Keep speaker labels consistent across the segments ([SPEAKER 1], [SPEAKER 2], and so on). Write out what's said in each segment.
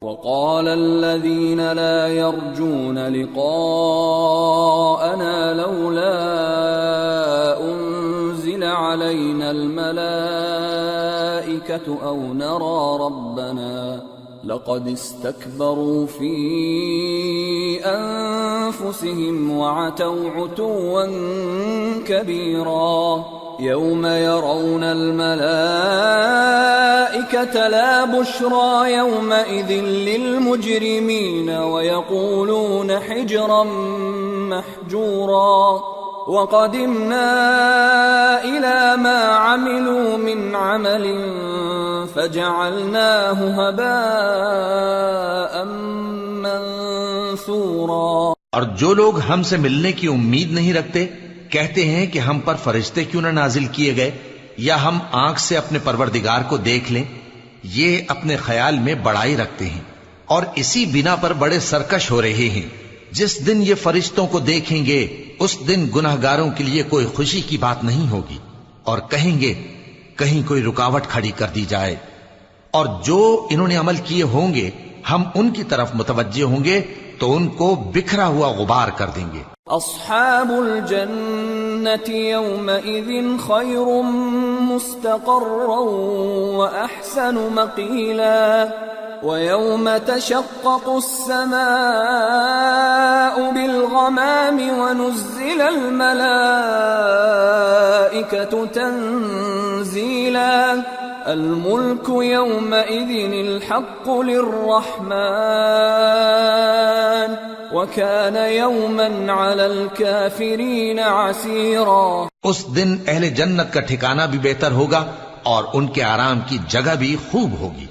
[SPEAKER 1] وقال الذين لا يرجون لقاءنا لولا أنزل علينا الملائكة أو نرى ربنا لقد استكبروا في أنفسهم وعتوا عتوا كبيرا يوم يرون الملائكة لا بشرى يومئذ للمجرمين ويقولون حجرا محجورا وقدمنا إلى ما عملوا من عمل فجعلناه هباء منثورا۔
[SPEAKER 2] اور جو لوگ ہم سے ملنے کی امید نہیں رکھتے کہتے ہیں کہ ہم پر فرشتے کیوں نہ نازل کیے گئے یا ہم آنکھ سے اپنے پروردگار کو دیکھ لیں، یہ اپنے خیال میں بڑائی رکھتے ہیں اور اسی بنا پر بڑے سرکش ہو رہے ہیں۔ جس دن یہ فرشتوں کو دیکھیں گے اس دن گناہگاروں کے لیے کوئی خوشی کی بات نہیں ہوگی اور کہیں گے کہیں کوئی رکاوٹ کھڑی کر دی جائے، اور جو انہوں نے عمل کیے ہوں گے ہم ان کی طرف متوجہ ہوں گے تو ان کو بکھرا ہوا غبار کر دیں گے۔
[SPEAKER 1] اصحاب الجنة يومئذ خير مستقرا واحسن مقيلا ويوم تشقق السماء بالغمام ونزل الملائكة تنزيلا الملك يومئذ الحق للرحمن وكان يوما على الكافرين عسيرا۔
[SPEAKER 2] اس دن اہل جنت کا ٹھکانہ بھی بہتر ہوگا اور ان کے آرام کی جگہ بھی خوب ہوگی۔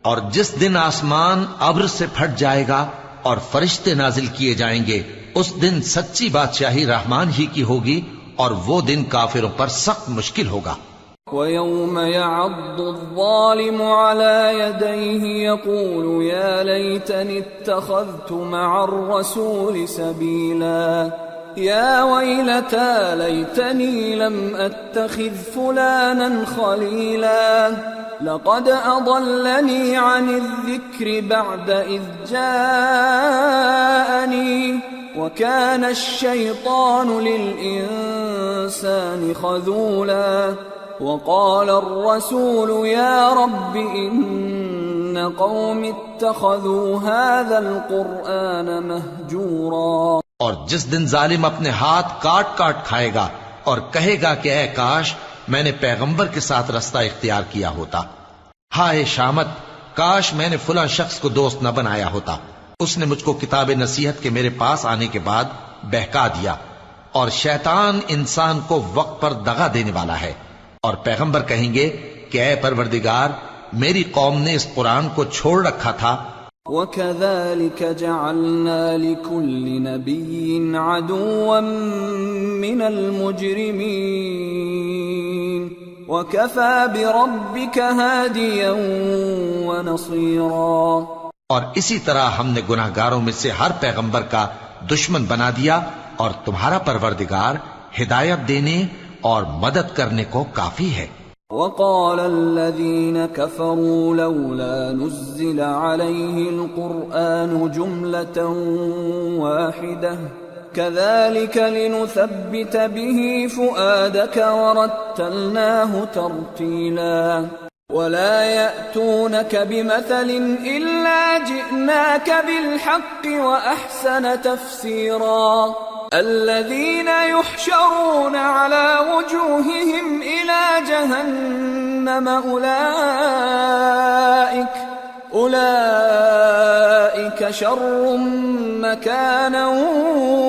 [SPEAKER 2] اور جس دن آسمان ابر سے پھٹ جائے گا اور فرشتے نازل کیے جائیں گے اس دن سچی بادشاہی رحمان ہی کی ہوگی اور وہ دن کافروں پر سخت مشکل ہوگا۔
[SPEAKER 1] وَيَوْمَ يَعَضُّ الظَّالِمُ عَلَى يَدَيْهِ يَقُولُ يَا لَيْتَنِي اتَّخَذْتُ مَعَ الرَّسُولِ سَبِيلًا يَا وَيْلَتَى لَيْتَنِي لَمْ أَتَّخِذْ فُلَانًا خَلِيلًا لَقَدْ أَضَلَّنِي عَنِ الذِّكْرِ بَعْدَ إِذْ جَاءَنِي وَكَانَ الشَّيْطَانُ لِلْإِنسَانِ خَذُولًا وقال الرسول يا رب إن قوم اتخذوا هذا القرآن مهجورا۔
[SPEAKER 2] اور جس دن ظالم اپنے ہاتھ کاٹ کاٹ کھائے گا اور کہے گا کہ اے کاش میں نے پیغمبر کے ساتھ رستہ اختیار کیا ہوتا، ہائے شامت کاش میں نے فلاں شخص کو دوست نہ بنایا ہوتا، اس نے مجھ کو کتاب نصیحت کے میرے پاس آنے کے بعد بہکا دیا۔ اور شیطان انسان کو وقت پر دغا دینے والا ہے، اور پیغمبر کہیں گے کہ اے پروردگار میری قوم نے اس قرآن کو چھوڑ رکھا تھا۔
[SPEAKER 1] وَكَذَلِكَ جَعَلْنَا لِكُلِّ نَبِيٍّ عَدُوًّا مِّنَ الْمُجْرِمِينَ وَكَفَى بِرَبِّكَ هَادِيًا وَنَصِيرًا۔
[SPEAKER 2] اور اسی طرح ہم نے گناہگاروں میں سے ہر پیغمبر کا دشمن بنا دیا، اور تمہارا پروردگار ہدایت دینے اور مدد کرنے کو کافی ہے۔
[SPEAKER 1] وقال الذين كفروا لولا نزل عليه القرآن جملة واحدة كذلك لنثبت به فؤادك ورتلناه ترتيلا ولا يأتونك بمثل إلا جئناك بالحق وأحسن تفسيرا الذين يحشرون على وجوههم إلى جهنم أولئك شر مكانا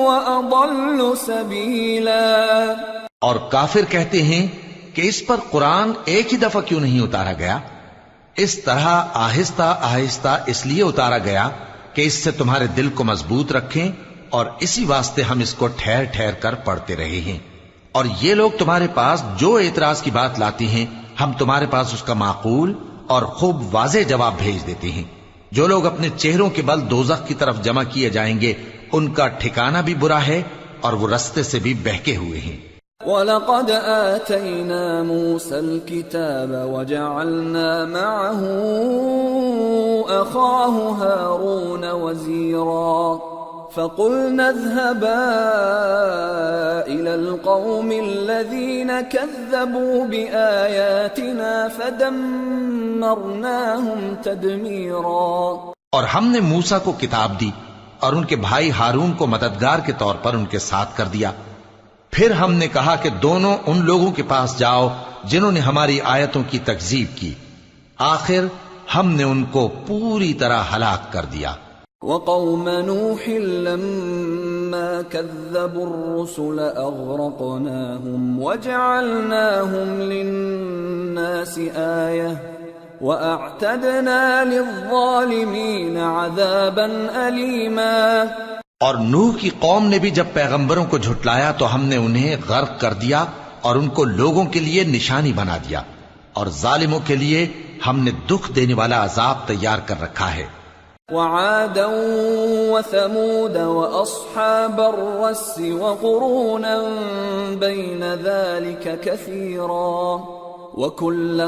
[SPEAKER 1] وأضل سبيلا۔
[SPEAKER 2] اور کافر کہتے ہیں کہ اس پر قرآن ایک ہی دفعہ کیوں نہیں اتارا گیا؟ اس طرح آہستہ آہستہ اس لیے اتارا گیا کہ اس سے تمہارے دل کو مضبوط رکھیں، اور اسی واسطے ہم اس کو ٹھہر ٹھہر کر پڑھتے رہے ہیں۔ اور یہ لوگ تمہارے پاس جو اعتراض کی بات لاتی ہیں ہم تمہارے پاس اس کا معقول اور خوب واضح جواب بھیج دیتے ہیں۔ جو لوگ اپنے چہروں کے بل دوزخ کی طرف جمع کیے جائیں گے ان کا ٹھکانہ بھی برا ہے اور وہ رستے سے بھی بہکے ہوئے ہیں۔
[SPEAKER 1] وَلَقَدْ آتَيْنَا مُوسَى الْكِتَابَ وَجَعَلْنَا مَعَهُ أَخَاهُ هَارُونَ وَزِيرًا فَقُلْنَا اذْهَبَا إِلَى الْقَوْمِ الَّذِينَ كَذَّبُوا بِآيَاتِنَا فَدَمَّرْنَاهُمْ تَدْمِيرًا۔
[SPEAKER 2] اور ہم نے موسیٰ کو کتاب دی اور ان کے بھائی ہارون کو مددگار کے طور پر ان کے ساتھ کر دیا۔ پھر ہم نے کہا کہ دونوں ان لوگوں کے پاس جاؤ جنہوں نے ہماری آیتوں کی تکذیب کی، آخر ہم نے ان کو پوری طرح ہلاک کر دیا۔
[SPEAKER 1] وَقَوْمَ نُوحٍ لَمَّا كَذَّبُوا الرُّسُلَ أَغْرَقْنَاهُمْ وَجَعَلْنَاهُمْ لِلنَّاسِ آيَةً وَأَعْتَدْنَا لِلظَّالِمِينَ عَذَابًا أَلِيمًا۔
[SPEAKER 2] اور نوح کی قوم نے بھی جب پیغمبروں کو جھٹلایا تو ہم نے انہیں غرق کر دیا اور ان کو لوگوں کے لیے نشانی بنا دیا، اور ظالموں کے لیے ہم نے دکھ دینے والا عذاب تیار کر رکھا ہے۔
[SPEAKER 1] وعادا وثمود وأصحاب الرس وقرونا بين ذلك كثيرا وكلا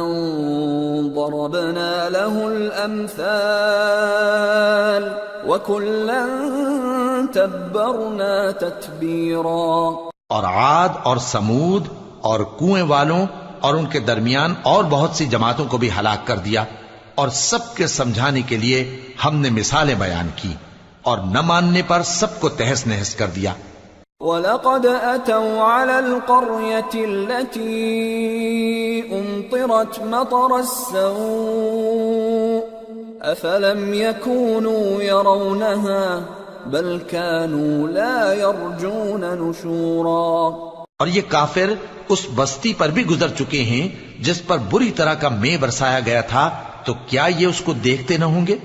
[SPEAKER 1] ضربنا له الأمثال وكلا تبرنا تتبیرا۔
[SPEAKER 2] اور عاد اور سمود اور کنویں والوں اور ان کے درمیان اور بہت سی جماعتوں کو بھی ہلاک کر دیا، اور سب کے سمجھانے کے لیے ہم نے مثالیں بیان کی، اور نہ ماننے پر سب کو تہس نہس کر دیا۔
[SPEAKER 1] وَلَقَدْ أَتَوْا عَلَى الْقَرْيَةِ الَّتِي أُمْطِرَتْ مَطَرَ السَّوْءِ أَفَلَمْ يَكُونُوا يَرَوْنَهَا بَلْ كَانُوا لَا يَرْجُونَ نُشُورًا۔
[SPEAKER 2] اور یہ کافر اس بستی پر بھی گزر چکے ہیں جس پر بری طرح کا مے برسایا گیا تھا، تو کیا یہ اس کو دیکھتے نہ ہوں گے؟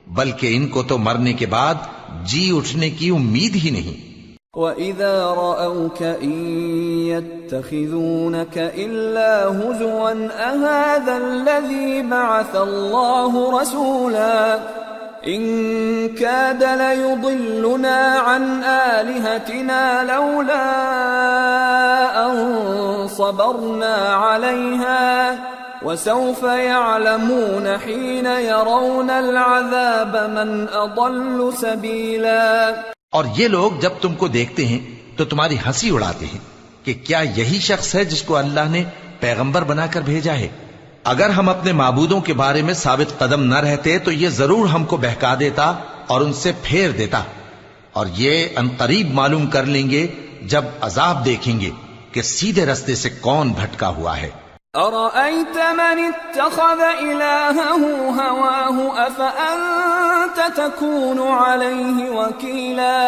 [SPEAKER 2] بلکہ ان کو تو مرنے کے بعد جی اٹھنے کی امید ہی نہیں۔
[SPEAKER 1] وَإِذَا رَأَوْكَ إِن يَتَّخِذُونَكَ إِلَّا هُزُوًا أَهَذَا الَّذِي بَعَثَ اللَّهُ رَسُولًا إِن كَادَ لَيُضِلُّنَا عَنْ آلِهَتِنَا لَوْلَا أَن صَبَرْنَا عَلَيْهَا وَسَوْفَ يَعْلَمُونَ حِينَ يَرَوْنَ الْعَذَابَ مَنْ أَضَلُّ سَبِيلًا۔
[SPEAKER 2] اور یہ لوگ جب تم کو دیکھتے ہیں تو تمہاری ہنسی اڑاتے ہیں کہ کیا یہی شخص ہے جس کو اللہ نے پیغمبر بنا کر بھیجا ہے؟ اگر ہم اپنے معبودوں کے بارے میں ثابت قدم نہ رہتے تو یہ ضرور ہم کو بہکا دیتا اور ان سے پھیر دیتا، اور یہ عنقریب معلوم کر لیں گے جب عذاب دیکھیں گے کہ سیدھے رستے سے کون بھٹکا ہوا ہے۔
[SPEAKER 1] أَرَأَيْتَ مَنِ اتَّخَذَ إِلَٰهَهُ هَوَاهُ أَفَأَنتَ تَكُونُ عَلَيْهِ وَكِيلًا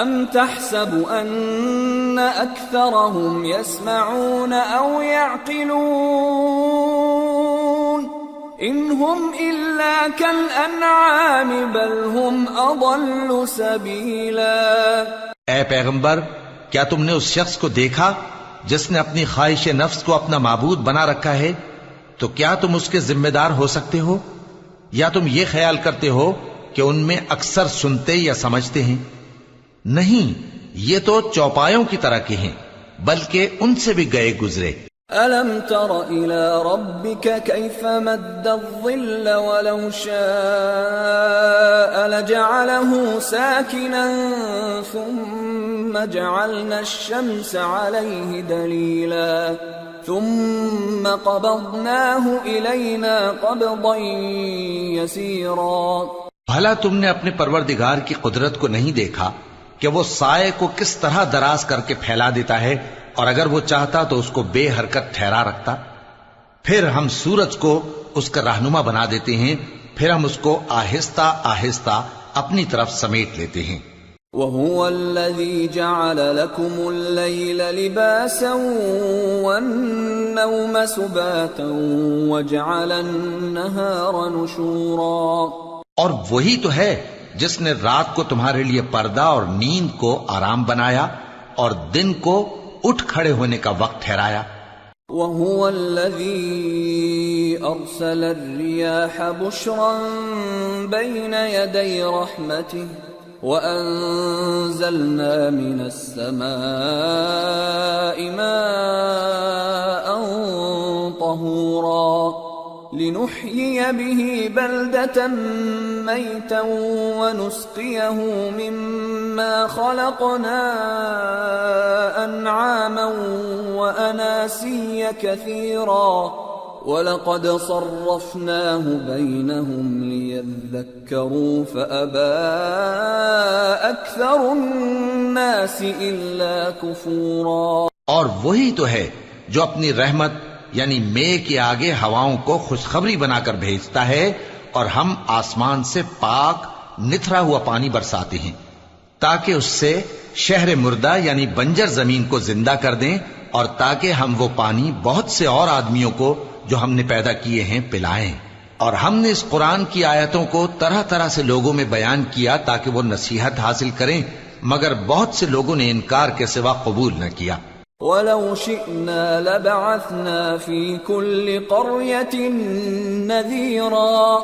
[SPEAKER 1] أَمْ تَحْسَبُ أَنَّ أَكْثَرَهُمْ يَسْمَعُونَ أَوْ يَعْقِلُونَ إِنْ هُمْ إِلَّا كَالْأَنْعَامِ بَلْ هُمْ أَضَلُّ سَبِيلًا۔
[SPEAKER 2] اے پیغمبر، کیا تم نے اس شخص کو دیکھا جس نے اپنی خواہش نفس کو اپنا معبود بنا رکھا ہے؟ تو کیا تم اس کے ذمہ دار ہو سکتے ہو؟ یا تم یہ خیال کرتے ہو کہ ان میں اکثر سنتے یا سمجھتے ہیں؟ نہیں، یہ تو چوپایوں کی طرح کے ہیں، بلکہ ان سے بھی گئے گزرے۔
[SPEAKER 1] أَلَمْ تَرَ إِلَى رَبِّكَ كَيْفَ مَدَّ الظِّلَّ وَلَوْ شَاءَ لَجَعَلَهُ سَاكِنًا ثُمَّ جَعَلْنَا الشَّمْسَ عَلَيْهِ دَلِيلًا ثُمَّ قَبَضْنَاهُ إِلَيْنَا قَبْضًا يَسِيرًا۔
[SPEAKER 2] بھلا تم نے اپنے پروردگار کی قدرت کو نہیں دیکھا کہ وہ سائے کو کس طرح دراز کر کے پھیلا دیتا ہے، اور اگر وہ چاہتا تو اس کو بے حرکت ٹھہرا رکھتا؟ پھر ہم سورج کو اس کا رہنما بنا دیتے ہیں، پھر ہم اس کو آہستہ آہستہ اپنی طرف سمیٹ لیتے ہیں۔
[SPEAKER 1] وَهُوَ الَّذِي جَعَلَ لَكُمُ اللَّيْلَ لِبَاسًا وَالنَّوْمَ سُبَاتًا وَجَعَلَ النَّهَارَ نُشُورًا۔ اور
[SPEAKER 2] وہی تو ہے جس نے رات کو تمہارے لیے پردہ اور نیند کو آرام بنایا اور دن کو اٹھ کھڑے ہونے کا وقت ٹھہرایا۔
[SPEAKER 1] وَهُوَ الَّذِي أَرْسَلَ الرِّيَاحَ بُشْرًا بَيْنَ يَدَيْ رَحْمَتِهِ وَأَنزَلْنَا مِنَ السَّمَاءِ مَاءً طَهُورًا لِنُحْيِيَ بِهِ بَلْدَةً مَيْتًا وَنُسْقِيَهُ مِمَّا خَلَقْنَا أَنْعَامًا وَأَنَاسِيَّ كَثِيرًا وَلَقَدْ صَرَّفْنَاهُ بَيْنَهُمْ لِيَذَّكَّرُوا فَأَبَى أَكْثَرُ النَّاسِ إِلَّا كُفُورًا۔
[SPEAKER 2] اور وہی تو ہے جو اپنی رحمت یعنی مے کے آگے ہواؤں کو خوشخبری بنا کر بھیجتا ہے، اور ہم آسمان سے پاک نتھرا ہوا پانی برساتے ہیں تاکہ اس سے شہر مردہ یعنی بنجر زمین کو زندہ کر دیں، اور تاکہ ہم وہ پانی بہت سے اور آدمیوں کو جو ہم نے پیدا کیے ہیں پلائیں۔ اور ہم نے اس قرآن کی آیتوں کو طرح طرح سے لوگوں میں بیان کیا تاکہ وہ نصیحت حاصل کریں، مگر بہت سے لوگوں نے انکار کے سوا قبول نہ کیا۔
[SPEAKER 1] وَلَوْ شِئْنَا لَبَعَثْنَا فِي كُلِّ قَرْيَةٍ نَذِيرًا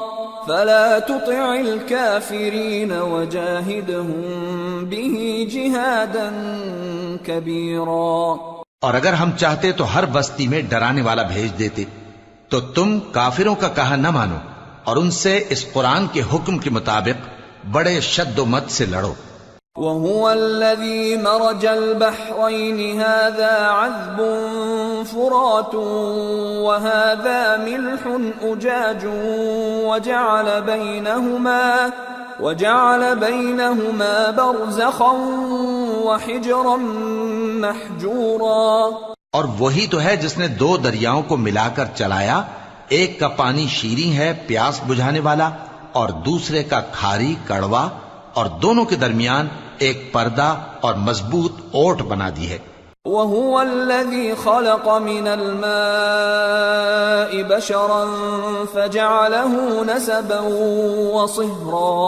[SPEAKER 1] فَلَا تُطِعِ الْكَافِرِينَ وَجَاهِدْهُمْ بِهِ جِهَادًا كَبِيرًا۔
[SPEAKER 2] اور اگر ہم چاہتے تو ہر بستی میں ڈرانے والا بھیج دیتے، تو تم کافروں کا کہا نہ مانو اور ان سے اس قرآن کے حکم کے مطابق بڑے شد و مت سے لڑو۔
[SPEAKER 1] وَهُوَ الَّذِي مَرَجَ الْبَحْرَيْنِ هَذَا عَذْبٌ فُرَاتٌ وَهَذَا مِلْحٌ أُجَاجٌ وَجَعَلَ بَيْنَهُمَا بَرْزَخًا وَحِجْرًا مَحْجُورًا۔
[SPEAKER 2] اور وہی تو ہے جس نے دو دریاؤں کو ملا کر چلایا، ایک کا پانی شیریں ہے پیاس بجھانے والا، اور دوسرے کا کھاری کڑوا، اور دونوں کے درمیان ایک پردہ اور مضبوط اوٹ بنا دی ہے۔
[SPEAKER 1] وَهُوَ الَّذِي خَلَقَ مِنَ الْمَاءِ بَشَرًا فَجَعَلَهُ نَسَبًا وَصِهْرًا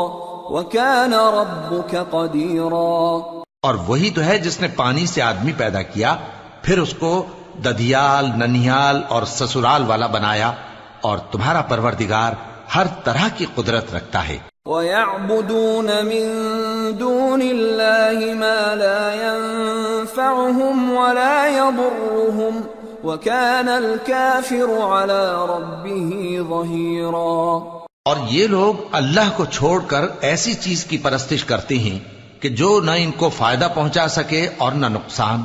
[SPEAKER 1] وَكَانَ رَبُّكَ قَدِيرًا۔
[SPEAKER 2] اور وہی تو ہے جس نے پانی سے آدمی پیدا کیا، پھر اس کو ددھیال، ننھیال اور سسرال والا بنایا، اور تمہارا پروردگار ہر طرح کی قدرت رکھتا ہے۔
[SPEAKER 1] وَيَعْبُدُونَ مِن دُونِ اللَّهِ مَا لَا يَنفَعُهُمْ وَلَا يَضُرُّهُمْ وَكَانَ الْكَافِرُ عَلَى رَبِّهِ ظَهِيرًا۔
[SPEAKER 2] اور یہ لوگ اللہ کو چھوڑ کر ایسی چیز کی پرستش کرتے ہیں کہ جو نہ ان کو فائدہ پہنچا سکے اور نہ نقصان،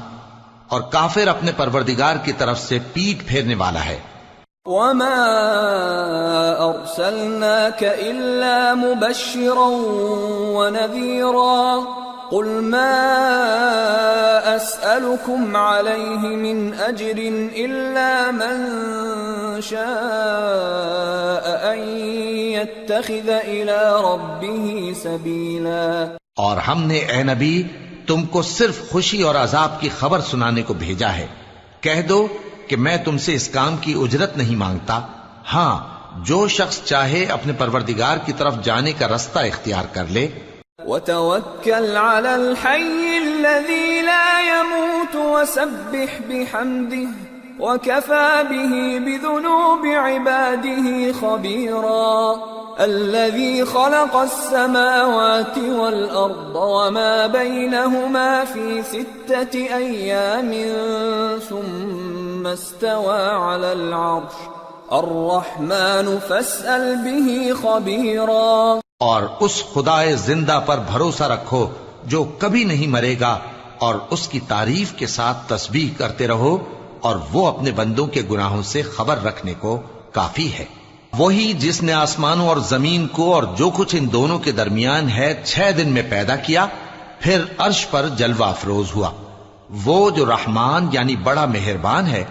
[SPEAKER 2] اور کافر اپنے پروردگار کی طرف سے پیٹ پھیرنے والا ہے۔
[SPEAKER 1] وَمَا أَرْسَلْنَاكَ إِلَّا مُبَشِّرًا وَنَذِيرًا قُلْ مَا أَسْأَلُكُمْ عَلَيْهِ مِنْ أَجْرٍ إِلَّا مَنْ شَاءَ أَنْ يَتَّخِذَ إِلَى رَبِّهِ سَبِيلًا۔
[SPEAKER 2] اور ہم نے اے نبی تم کو صرف خوشی اور عذاب کی خبر سنانے کو بھیجا ہے۔ کہہ دو کہ میں تم سے اس کام کی اجرت نہیں مانگتا، ہاں جو شخص چاہے اپنے پروردگار کی طرف جانے کا رستہ اختیار کر لے۔
[SPEAKER 1] وَتَوَكَّلْ عَلَى الْحَيِّ الَّذِي لَا يَمُوتُ وَسَبِّحْ بِحَمْدِهِ وَكَفَى بِهِ بِذُنُوبِ عِبَادِهِ خَبِيرًا الَّذِي خَلَقَ السَّمَاوَاتِ وَالْأَرْضَ وَمَا بَيْنَهُمَا فِي 6 أَيَّامٍ ثُمَّ اسْتَوَى عَلَى الْعَرْشِ الرَّحْمَنُ فَاسْأَلْ بِهِ خَبِيرًا۔
[SPEAKER 2] اور اس خدائے زندہ پر بھروسہ رکھو جو کبھی نہیں مرے گا، اور اس کی تعریف کے ساتھ تسبیح کرتے رہو، اور وہ اپنے بندوں کے گناہوں سے خبر رکھنے کو کافی ہے۔ وہی جس نے آسمانوں اور زمین کو اور جو کچھ ان دونوں کے درمیان ہے 6 دن میں پیدا کیا، پھر عرش پر جلوہ افروز ہوا۔ وہ جو رحمان یعنی بڑا مہربان ہے،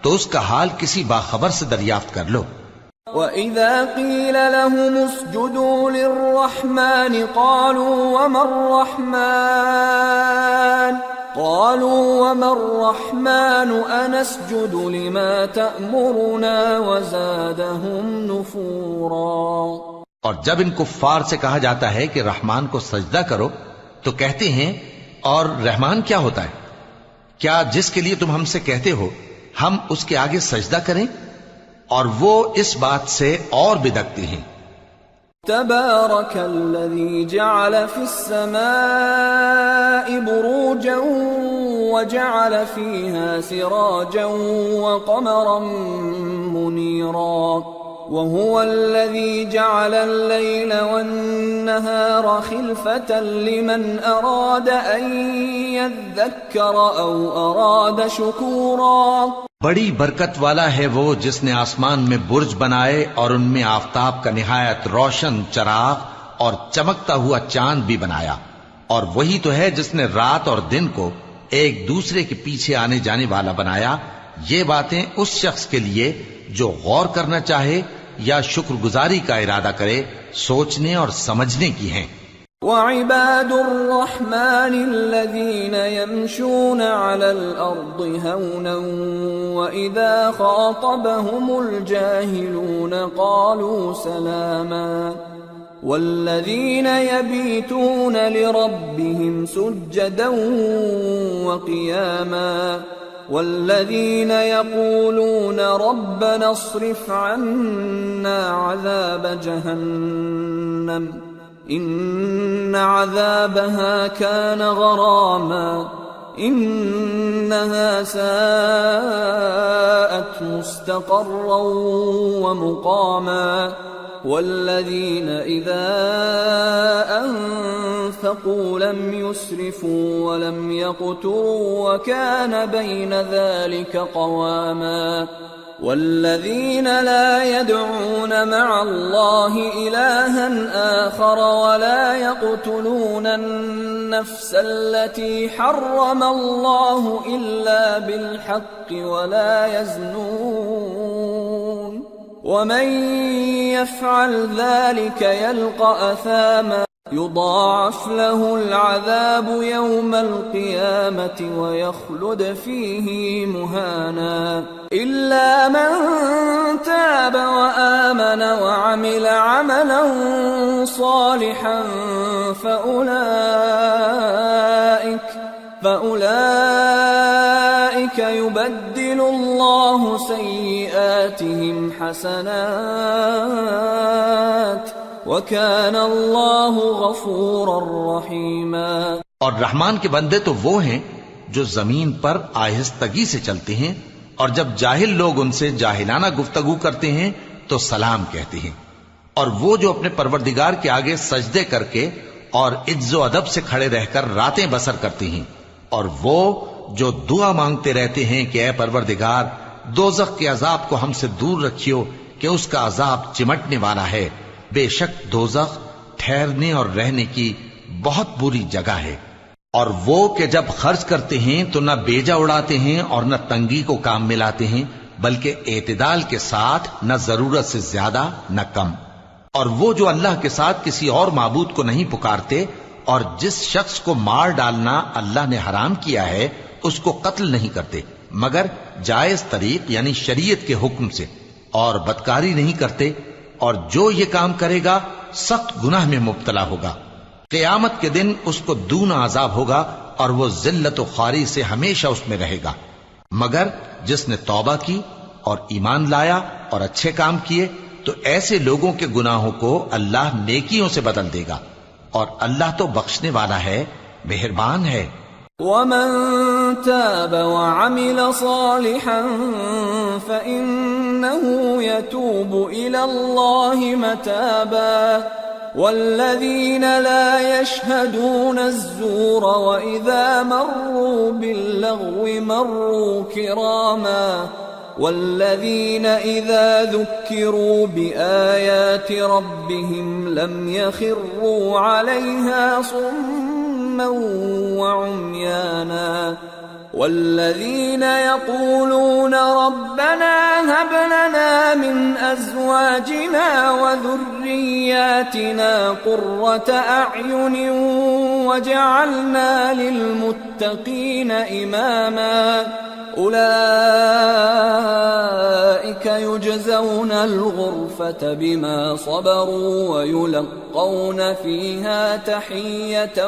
[SPEAKER 2] تو اس کا حال کسی باخبر سے دریافت کر لو۔
[SPEAKER 1] وَإِذَا قِيلَ لَهُمُ اسْجُدُوا لِلرَّحْمَنِ قَالُوا وَمَا الرَّحْمَنُ أَنَسْجُدُ لِمَا تَأْمُرُنَا وَزَادَهُمْ نُفُورًا۔
[SPEAKER 2] اور جب ان کفار سے کہا جاتا ہے کہ رحمان کو سجدہ کرو، تو کہتے ہیں اور رحمان کیا ہوتا ہے؟ کیا جس کے لیے تم ہم سے کہتے ہو ہم اس کے آگے سجدہ کریں؟ اور وہ اس بات سے اور بدکتے ہیں۔
[SPEAKER 1] تبارك الذي جعل في السماء بروجا وجعل فيها سراجا وقمرا منيرا وهو الذي جعل الليل والنهار خلفة لمن أراد أن يذكر أو أراد شكورا
[SPEAKER 2] بڑی برکت والا ہے وہ جس نے آسمان میں برج بنائے اور ان میں آفتاب کا نہایت روشن چراغ اور چمکتا ہوا چاند بھی بنایا، اور وہی تو ہے جس نے رات اور دن کو ایک دوسرے کے پیچھے آنے جانے والا بنایا۔ یہ باتیں اس شخص کے لیے جو غور کرنا چاہے یا شکر گزاری کا ارادہ کرے سوچنے اور سمجھنے کی ہیں۔
[SPEAKER 1] وعباد الرحمن الذين يمشون على الأرض هونا وإذا خاطبهم الجاهلون قالوا سلاما والذين يبيتون لربهم سجدا وقياما والذين يقولون ربنا اصرف عنا عذاب جهنم إن عذابها كان غراما إنها ساءت مستقرا ومقاما والذين إذا أنفقوا لم يسرفوا ولم يقتروا وكان بين ذلك قواما والذين لا يدعون مع الله إلها آخر ولا يقتلون النفس التي حرم الله إلا بالحق ولا يزنون ومن يفعل ذلك يلقى أثاما يضاعف له العذاب يوم القيامة ويخلد فيه مهانا إلا من تاب وآمن وعمل عملا صالحا فأولئك يبدل الله سيئاتهم حسنات وَكَانَ اللَّهُ غَفُورًا رَحِيمًا۔
[SPEAKER 2] اور رحمان کے بندے تو وہ ہیں جو زمین پر آہستگی سے چلتے ہیں، اور جب جاہل لوگ ان سے جاہلانہ گفتگو کرتے ہیں تو سلام کہتے ہیں، اور وہ جو اپنے پروردگار کے آگے سجدے کر کے اور عز و ادب سے کھڑے رہ کر راتیں بسر کرتے ہیں، اور وہ جو دعا مانگتے رہتے ہیں کہ اے پروردگار دوزخ کے عذاب کو ہم سے دور رکھیو کہ اس کا عذاب چمٹنے والا ہے، بے شک دوزخ ٹھہرنے اور رہنے کی بہت بری جگہ ہے۔ اور وہ کہ جب خرچ کرتے ہیں تو نہ بیجا اڑاتے ہیں اور نہ تنگی کو کام میں لاتے ہیں، بلکہ اعتدال کے ساتھ نہ ضرورت سے زیادہ نہ کم۔ اور وہ جو اللہ کے ساتھ کسی اور معبود کو نہیں پکارتے، اور جس شخص کو مار ڈالنا اللہ نے حرام کیا ہے اس کو قتل نہیں کرتے مگر جائز طریق یعنی شریعت کے حکم سے، اور بدکاری نہیں کرتے، اور جو یہ کام کرے گا سخت گناہ میں مبتلا ہوگا۔ قیامت کے دن اس کو دونا عذاب ہوگا اور وہ ذلت و خواری سے ہمیشہ اس میں رہے گا، مگر جس نے توبہ کی اور ایمان لایا اور اچھے کام کیے تو ایسے لوگوں کے گناہوں کو اللہ نیکیوں سے بدل دے گا، اور اللہ تو بخشنے والا ہے، مہربان ہے۔
[SPEAKER 1] وَمَن تَابَ وَعَمِلَ صَالِحًا فَإِنَّهُ يَتُوبُ إِلَى اللَّهِ مَتَابًا وَالَّذِينَ لَا يَشْهَدُونَ الزُّورَ وَإِذَا مَرُّوا بِاللَّغْوِ مَرُّوا كِرَامًا وَالَّذِينَ إِذَا ذُكِّرُوا بِآيَاتِ رَبِّهِمْ لَمْ يَخِرُّوا عَلَيْهَا صُمًّا وَعُمْيَانًا وَالَّذِينَ يَقُولُونَ رَبَّنَا هَبْ لَنَا مِنْ أَزْوَاجِنَا وَذُرِّيَّاتِنَا قُرَّةَ أَعْيُنٍ وَاجْعَلْنَا لِلْمُتَّقِينَ إِمَامًا أُولَئِكَ يُجْزَوْنَ الْغُرْفَةَ بِمَا صَبَرُوا وَيُلَقَّوْنَ فِيهَا تَحِيَّةً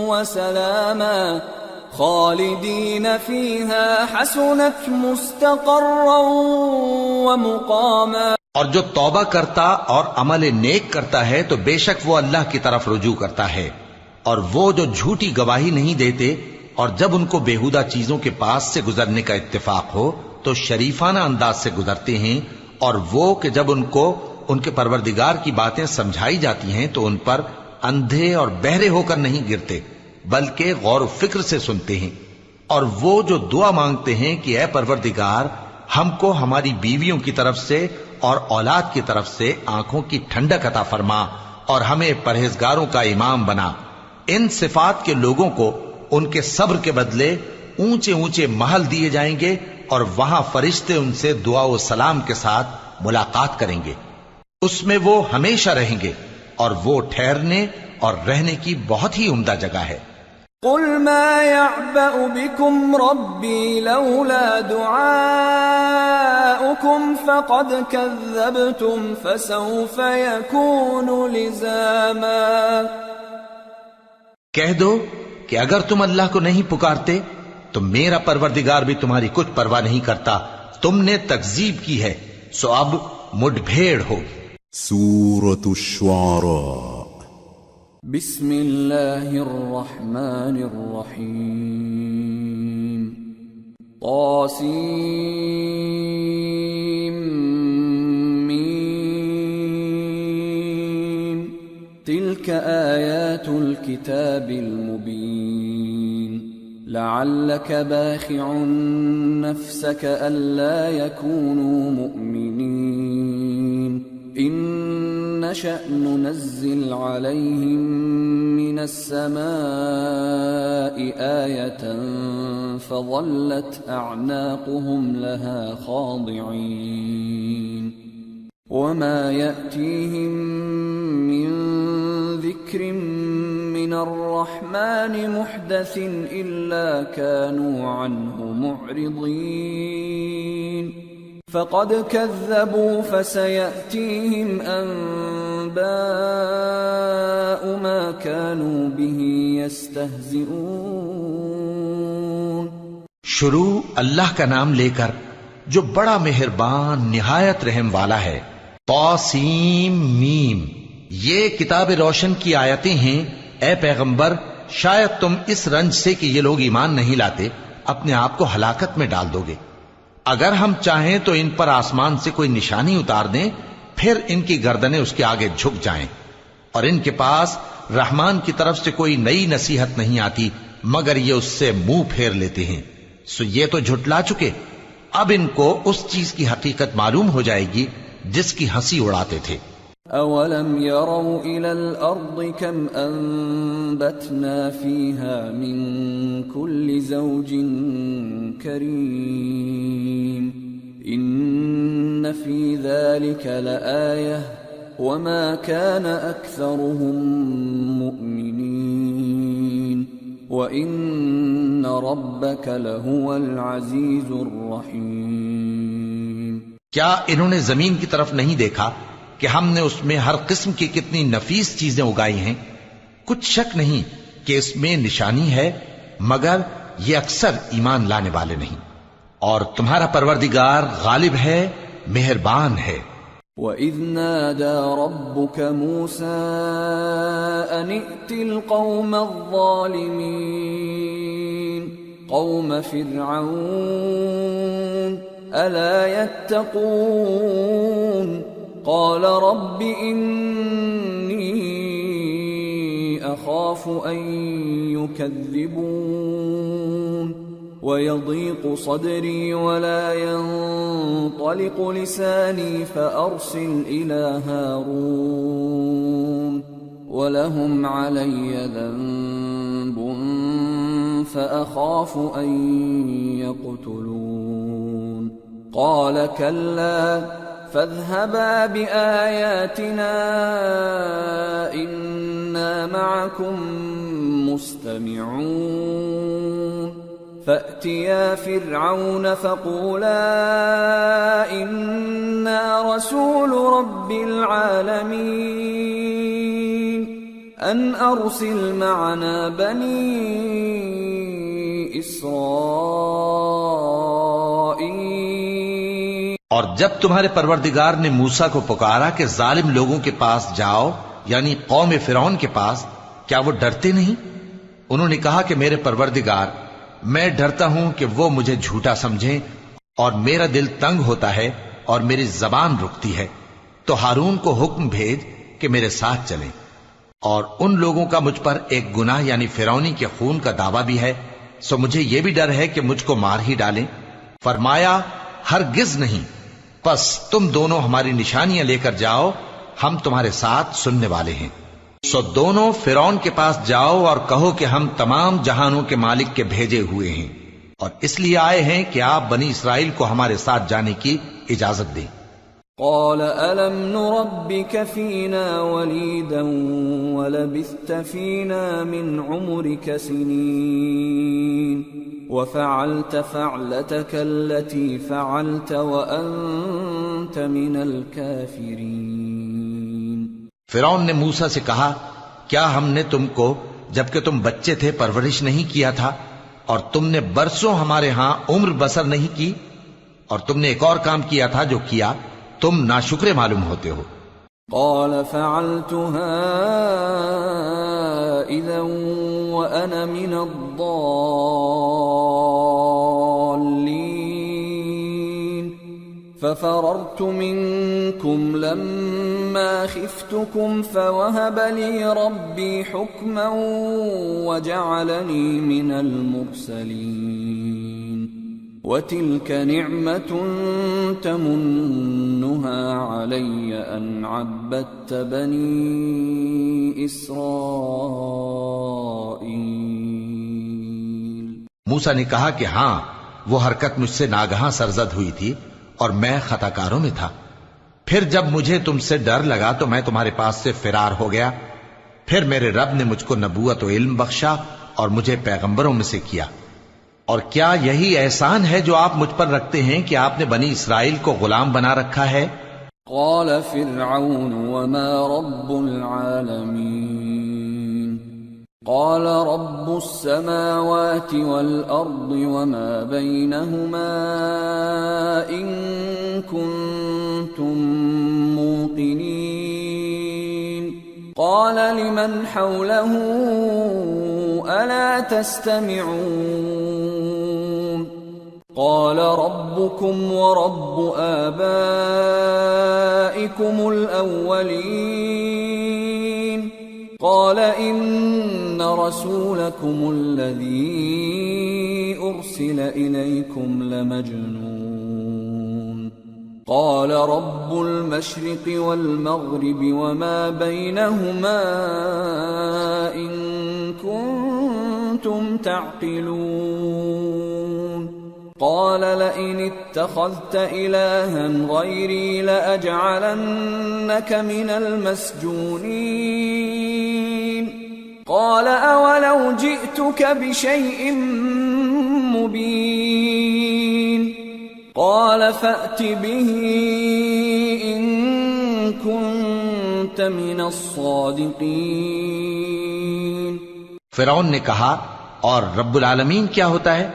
[SPEAKER 1] وَسَلَامًا خالدین فیہا حسنت مستقرا ومقاما۔
[SPEAKER 2] اور جو توبہ کرتا اور عمل نیک کرتا ہے تو بے شک وہ اللہ کی طرف رجوع کرتا ہے، اور وہ جو جھوٹی گواہی نہیں دیتے اور جب ان کو بیہودہ چیزوں کے پاس سے گزرنے کا اتفاق ہو تو شریفانہ انداز سے گزرتے ہیں، اور وہ کہ جب ان کو ان کے پروردگار کی باتیں سمجھائی جاتی ہیں تو ان پر اندھے اور بہرے ہو کر نہیں گرتے بلکہ غور و فکر سے سنتے ہیں، اور وہ جو دعا مانگتے ہیں کہ اے پروردگار ہم کو ہماری بیویوں کی طرف سے اور اولاد کی طرف سے آنکھوں کی ٹھنڈک عطا فرما اور ہمیں پرہیزگاروں کا امام بنا، ان صفات کے لوگوں کو ان کے صبر کے بدلے اونچے اونچے محل دیے جائیں گے، اور وہاں فرشتے ان سے دعا و سلام کے ساتھ ملاقات کریں گے، اس میں وہ ہمیشہ رہیں گے، اور وہ ٹھہرنے اور رہنے کی بہت ہی عمدہ جگہ ہے۔
[SPEAKER 1] قل ما يعبأ بكم ربي لولا دعاؤكم فقد كذبتم فسوف يكون لزاما۔
[SPEAKER 2] کہہ دو کہ اگر تم اللہ کو نہیں پکارتے تو میرا پروردگار بھی تمہاری کچھ پرواہ نہیں کرتا، تم نے تکذیب کی ہے سو اب مڈ بھیڑ ہوگی۔
[SPEAKER 3] سورة الشعراء۔
[SPEAKER 1] بسم اللہ الرحمن الرحیم۔ طاسیم میم۔ تلك آیات الكتاب المبین۔ لعلك باخع نفسك ألا يكونوا مؤمنين إن نشأ ننزل عليهم من السماء آية فظلت أعناقهم لها خاضعين وما يأتيهم من ذكر من الرحمن محدث إلا كانوا عنه معرضين فقد كذبوا فسيأتيهم أنباء ما كانوا به يستهزئون۔
[SPEAKER 2] شروع اللہ کا نام لے کر جو بڑا مہربان نہایت رحم والا ہے۔ طاسیم میم، یہ کتاب روشن کی آیتیں ہیں۔ اے پیغمبر شاید تم اس رنج سے کہ یہ لوگ ایمان نہیں لاتے اپنے آپ کو ہلاکت میں ڈال دو گے۔ اگر ہم چاہیں تو ان پر آسمان سے کوئی نشانی اتار دیں پھر ان کی گردنیں اس کے آگے جھک جائیں، اور ان کے پاس رحمان کی طرف سے کوئی نئی نصیحت نہیں آتی مگر یہ اس سے منہ پھیر لیتے ہیں، سو یہ تو جھٹلا چکے، اب ان کو اس چیز کی حقیقت معلوم ہو جائے گی جس کی ہنسی اڑاتے تھے۔
[SPEAKER 1] اولم يروا الى الارض كم انبتنا فيها من كل زوج كريم ان في ذلك لآية وما كان اكثرهم مؤمنين وان ربك لهو العزيز الرحيم۔
[SPEAKER 2] کیا انہوں نے زمین کی طرف نہیں دیکھا کہ ہم نے اس میں ہر قسم کی کتنی نفیس چیزیں اگائی ہیں؟ کچھ شک نہیں کہ اس میں نشانی ہے مگر یہ اکثر ایمان لانے والے نہیں، اور تمہارا پروردگار غالب ہے، مہربان ہے۔
[SPEAKER 1] وَإِذْ نَادَى رَبُّكَ مُوسَىٰ أَنِ ائْتِ الْقَوْمَ الظَّالِمِينَ قَوْمَ فِرْعَوْنَ أَلَا يَتَّقُونَ قال رب إني أخاف أن يكذبون ويضيق صدري ولا ينطلق لساني فأرسل إلى هارون ولهم علي ذنب فأخاف أن يقتلون قال كلا فاذهبا بآياتنا إنا معكم مستمعون فأتيا فرعون فقولا إنا رسول رب العالمين أن أرسل معنا بني إسرائيل۔
[SPEAKER 2] اور جب تمہارے پروردگار نے موسیٰ کو پکارا کہ ظالم لوگوں کے پاس جاؤ، یعنی قوم فرعون کے پاس، کیا وہ ڈرتے نہیں؟ انہوں نے کہا کہ میرے پروردگار، میں ڈرتا ہوں کہ وہ مجھے جھوٹا سمجھیں، اور میرا دل تنگ ہوتا ہے اور میری زبان رکتی ہے، تو ہارون کو حکم بھیج کہ میرے ساتھ چلیں۔ اور ان لوگوں کا مجھ پر ایک گناہ یعنی فرعونی کے خون کا دعویٰ بھی ہے، سو مجھے یہ بھی ڈر ہے کہ مجھ کو مار ہی ڈالیں۔ فرمایا ہرگز نہیں، پس تم دونوں ہماری نشانیاں لے کر جاؤ، ہم تمہارے ساتھ سننے والے ہیں۔ سو دونوں فرعون کے پاس جاؤ اور کہو کہ ہم تمام جہانوں کے مالک کے بھیجے ہوئے ہیں، اور اس لیے آئے ہیں کہ آپ بنی اسرائیل کو ہمارے ساتھ جانے کی اجازت دیں۔
[SPEAKER 1] قال ألم نربك فينا وليدا ولبثت فينا من عمرك سنين وفعلت فعلتك التي فعلت وأنت من الكافرين۔
[SPEAKER 2] فرعون نے موسیٰ سے کہا، کیا ہم نے تم کو جبکہ تم بچے تھے پرورش نہیں کیا تھا، اور تم نے برسوں ہمارے ہاں عمر بسر نہیں کی، اور تم نے ایک اور کام کیا تھا جو کیا تم ناشکرے معلوم ہوتے ہو۔
[SPEAKER 1] قال فعلتها إذا وأنا من الضالين ففررت منكم لما خفتكم فوهب لي ربي حكما وجعلني من المرسلين وَتِلْكَ نِعْمَةٌ تَمُنُّهَا عَلَيَّ أَنْ عَبَّدتَّ بَنِي إِسْرَائِيلَ۔
[SPEAKER 2] موسیٰ نے کہا کہ ہاں، وہ حرکت مجھ سے ناگہاں سرزد ہوئی تھی اور میں خطا کاروں میں تھا۔ پھر جب مجھے تم سے ڈر لگا تو میں تمہارے پاس سے فرار ہو گیا، پھر میرے رب نے مجھ کو نبوت و علم بخشا اور مجھے پیغمبروں میں سے کیا۔ اور کیا یہی احسان ہے جو آپ مجھ پر رکھتے ہیں کہ آپ نے بنی اسرائیل کو غلام بنا رکھا ہے؟
[SPEAKER 1] قال فرعون وما رب العالمين قال رب السماوات والأرض وما بينهما إن كنتم موقنين قال لمن حوله ألا تستمعون قال ربكم ورب آبائكم الأولين قال إن رسولكم الذي أرسل إليكم لمجنون قال رب المشرق والمغرب وما بينهما إن كنتم تعقلون قال لئن اتخذت إلها غيري لأجعلنك من المسجونين قال أولو جئتك بشيء مبين قال فأت به إن كنت من الصادقين۔
[SPEAKER 2] فرعون نے کہا، اور رب العالمین کیا ہوتا ہے؟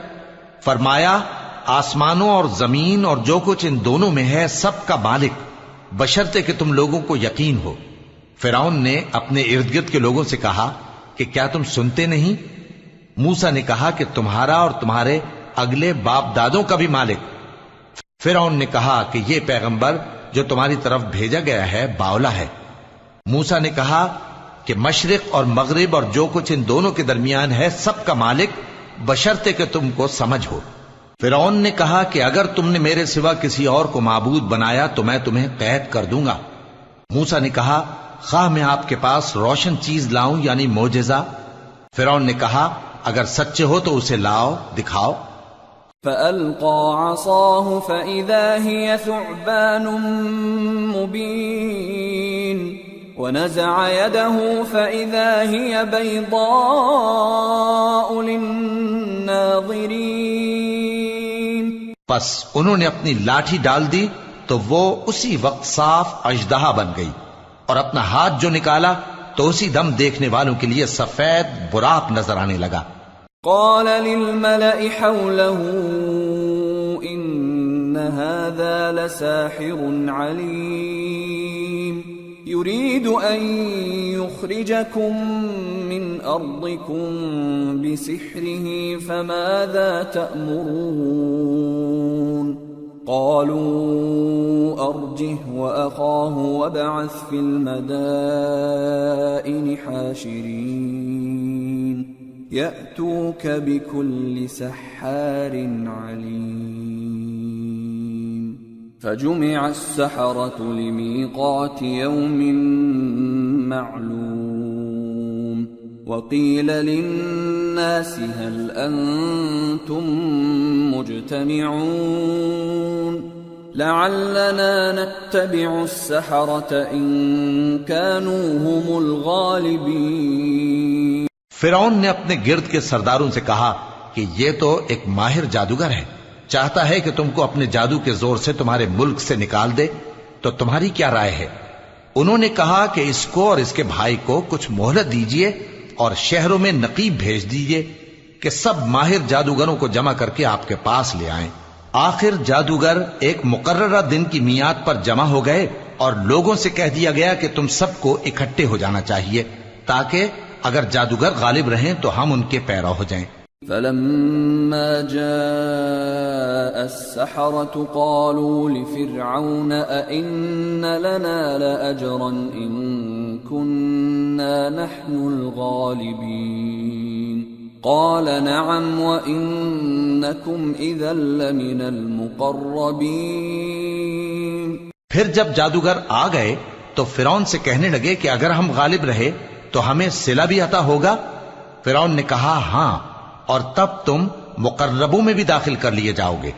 [SPEAKER 2] فرمایا، آسمانوں اور زمین اور جو کچھ ان دونوں میں ہے سب کا مالک، بشرطے کہ تم لوگوں کو یقین ہو۔ فرعون نے اپنے ارد گرد کے لوگوں سے کہا کہ کیا تم سنتے نہیں؟ موسیٰ نے کہا کہ تمہارا اور تمہارے اگلے باپ دادوں کا بھی مالک۔ فرعون نے کہا کہ یہ پیغمبر جو تمہاری طرف بھیجا گیا ہے باولا ہے۔ موسیٰ نے کہا کہ مشرق اور مغرب اور جو کچھ ان دونوں کے درمیان ہے سب کا مالک، بشرطے کہ تم کو سمجھ ہو۔ فرعون نے کہا کہ اگر تم نے میرے سوا کسی اور کو معبود بنایا تو میں تمہیں قید کر دوں گا۔ موسیٰ نے کہا، خواہ میں آپ کے پاس روشن چیز لاؤں یعنی معجزہ؟ فرعون نے کہا، اگر سچے ہو تو اسے لاؤ، دکھاؤ۔
[SPEAKER 1] فألقى عصاه فإذا هي ثعبان مبين ونزع يده فإذا هي بيضاء للناظرين۔
[SPEAKER 2] پس انہوں نے اپنی لاٹھی ڈال دی تو وہ اسی وقت صاف اژدہا بن گئی، اور اپنا ہاتھ جو نکالا تو اسی دم دیکھنے والوں کے لیے سفید براق نظر آنے لگا۔
[SPEAKER 1] قال للملأ حوله إن هذا لساحر عليم يريد أن يخرجكم من أرضكم بسحره فماذا تأمرون قالوا أرجه وأخاه وابعث في المدائن حاشرين يأتوك بكل سحار عليم فجمع السحرة لميقات يوم معلوم وقيل للناس هل أنتم مجتمعون لعلنا نتبع السحرة إن كانوا هم الغالبين.
[SPEAKER 2] فرعون نے اپنے گرد کے سرداروں سے کہا کہ یہ تو ایک ماہر جادوگر ہے، چاہتا ہے کہ تم کو اپنے جادو کے زور سے تمہارے ملک سے نکال دے، تو تمہاری کیا رائے ہے؟ انہوں نے کہا کہ اس کو اور اس کے بھائی کو کچھ مہلت دیجئے اور شہروں میں نقیب بھیج دیجئے کہ سب ماہر جادوگروں کو جمع کر کے آپ کے پاس لے آئیں. آخر جادوگر ایک مقررہ دن کی میعاد پر جمع ہو گئے اور لوگوں سے کہہ دیا گیا کہ تم سب کو اکٹھے ہو جانا چاہیے تاکہ اگر جادوگر غالب رہیں تو ہم ان کے پیرو ہو جائیں.
[SPEAKER 1] فلما جاء السحرة قالوا لفرعون أئن لنا لأجرا إن كنا نحن الغالبين قال نعم وإنكم إذا لمن المقربين.
[SPEAKER 2] پھر جب جادوگر آ گئے تو فرعون سے کہنے لگے کہ اگر ہم غالب رہے تو ہمیں صلہ بھی عطا ہوگا. فرعون نے کہا ہاں، اور تب تم مقربوں میں بھی داخل کر لیے جاؤ گے.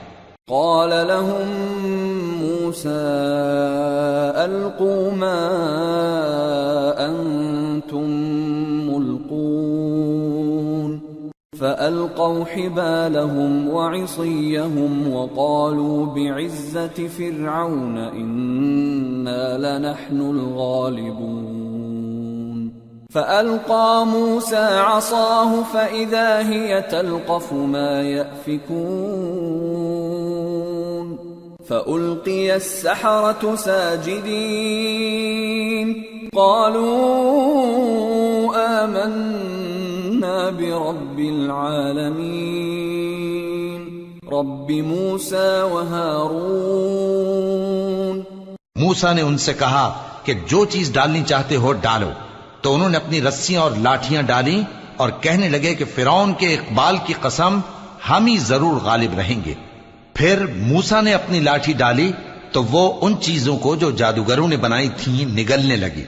[SPEAKER 1] قال لهم موسى ألقوا ما أنتم ملقون فألقوا حبالهم وعصيهم وقالوا بعزة فرعون إنا لنحن الغالبون فألقى موسى عصاه فإذا هي تلقف ما يأفكون فألقي السحرة ساجدين قالوا آمنا برب العالمين رب موسى وهارون.
[SPEAKER 2] موسیٰ نے ان سے کہا کہ جو چیز ڈالنی چاہتے ہو ڈالو. تو انہوں نے اپنی رسیاں اور لاٹھیاں ڈالیں اور کہنے لگے کہ فرعون کے اقبال کی قسم ہم ہی ضرور غالب رہیں گے. پھر موسیٰ نے اپنی لاٹھی ڈالی تو وہ ان چیزوں کو جو جادوگروں نے بنائی تھیں نگلنے لگی.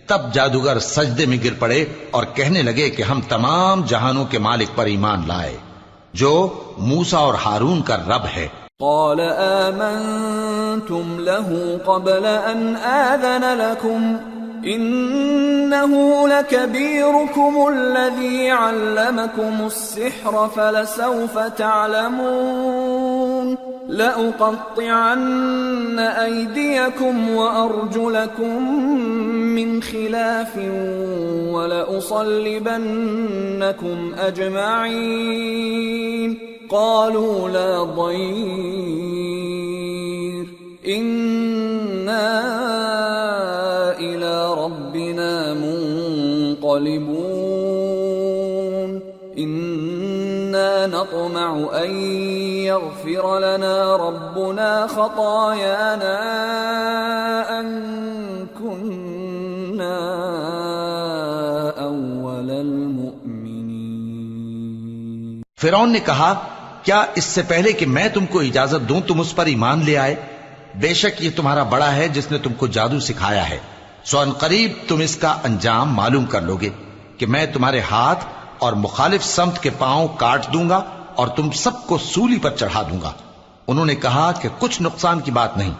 [SPEAKER 2] تب جادوگر سجدے میں گر پڑے اور کہنے لگے کہ ہم تمام جہانوں کے مالک پر ایمان لائے جو موسیٰ اور ہارون کا رب ہے.
[SPEAKER 1] قال آمنتم له قبل أن آذن لكم إنه لكبيركم الذي علمكم السحر فلسوف تعلمون لأقطعن أيديكم وأرجلكم من خلاف ولأصلبنكم أجمعين قالوا لا ضير إنا إلى ربنا منقلبون إنا نطمع أن يغفر لنا ربنا خطايانا أن كنا أول المؤمنين.
[SPEAKER 2] فرعون نے کہا کیا اس سے پہلے کہ میں تم کو اجازت دوں تم اس پر ایمان لے آئے؟ بے شک یہ تمہارا بڑا ہے جس نے تم کو جادو سکھایا ہے، سو ان قریب تم اس کا انجام معلوم کر لو گے کہ میں تمہارے ہاتھ اور مخالف سمت کے پاؤں کاٹ دوں گا اور تم سب کو سولی پر چڑھا دوں گا. انہوں نے کہا کہ کچھ نقصان کی بات نہیں،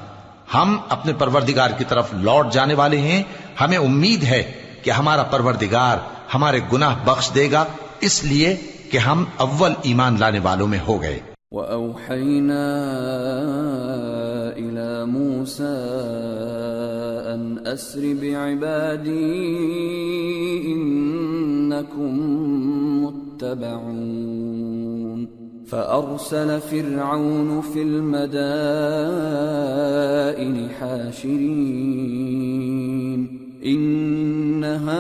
[SPEAKER 2] ہم اپنے پروردگار کی طرف لوٹ جانے والے ہیں، ہمیں امید ہے کہ ہمارا پروردگار ہمارے گناہ بخش دے گا، اس لیے کہ ہم اول ایمان لانے والوں میں ہو گئے.
[SPEAKER 1] وَأَوْحَيْنَا إِلَى مُوسَىٰ أَنْ أَسْرِ بِعِبَادِي إِنَّكُمْ مُتَّبَعُونَ فأرسل فرعون في المدائن حاشرين إن هؤلاء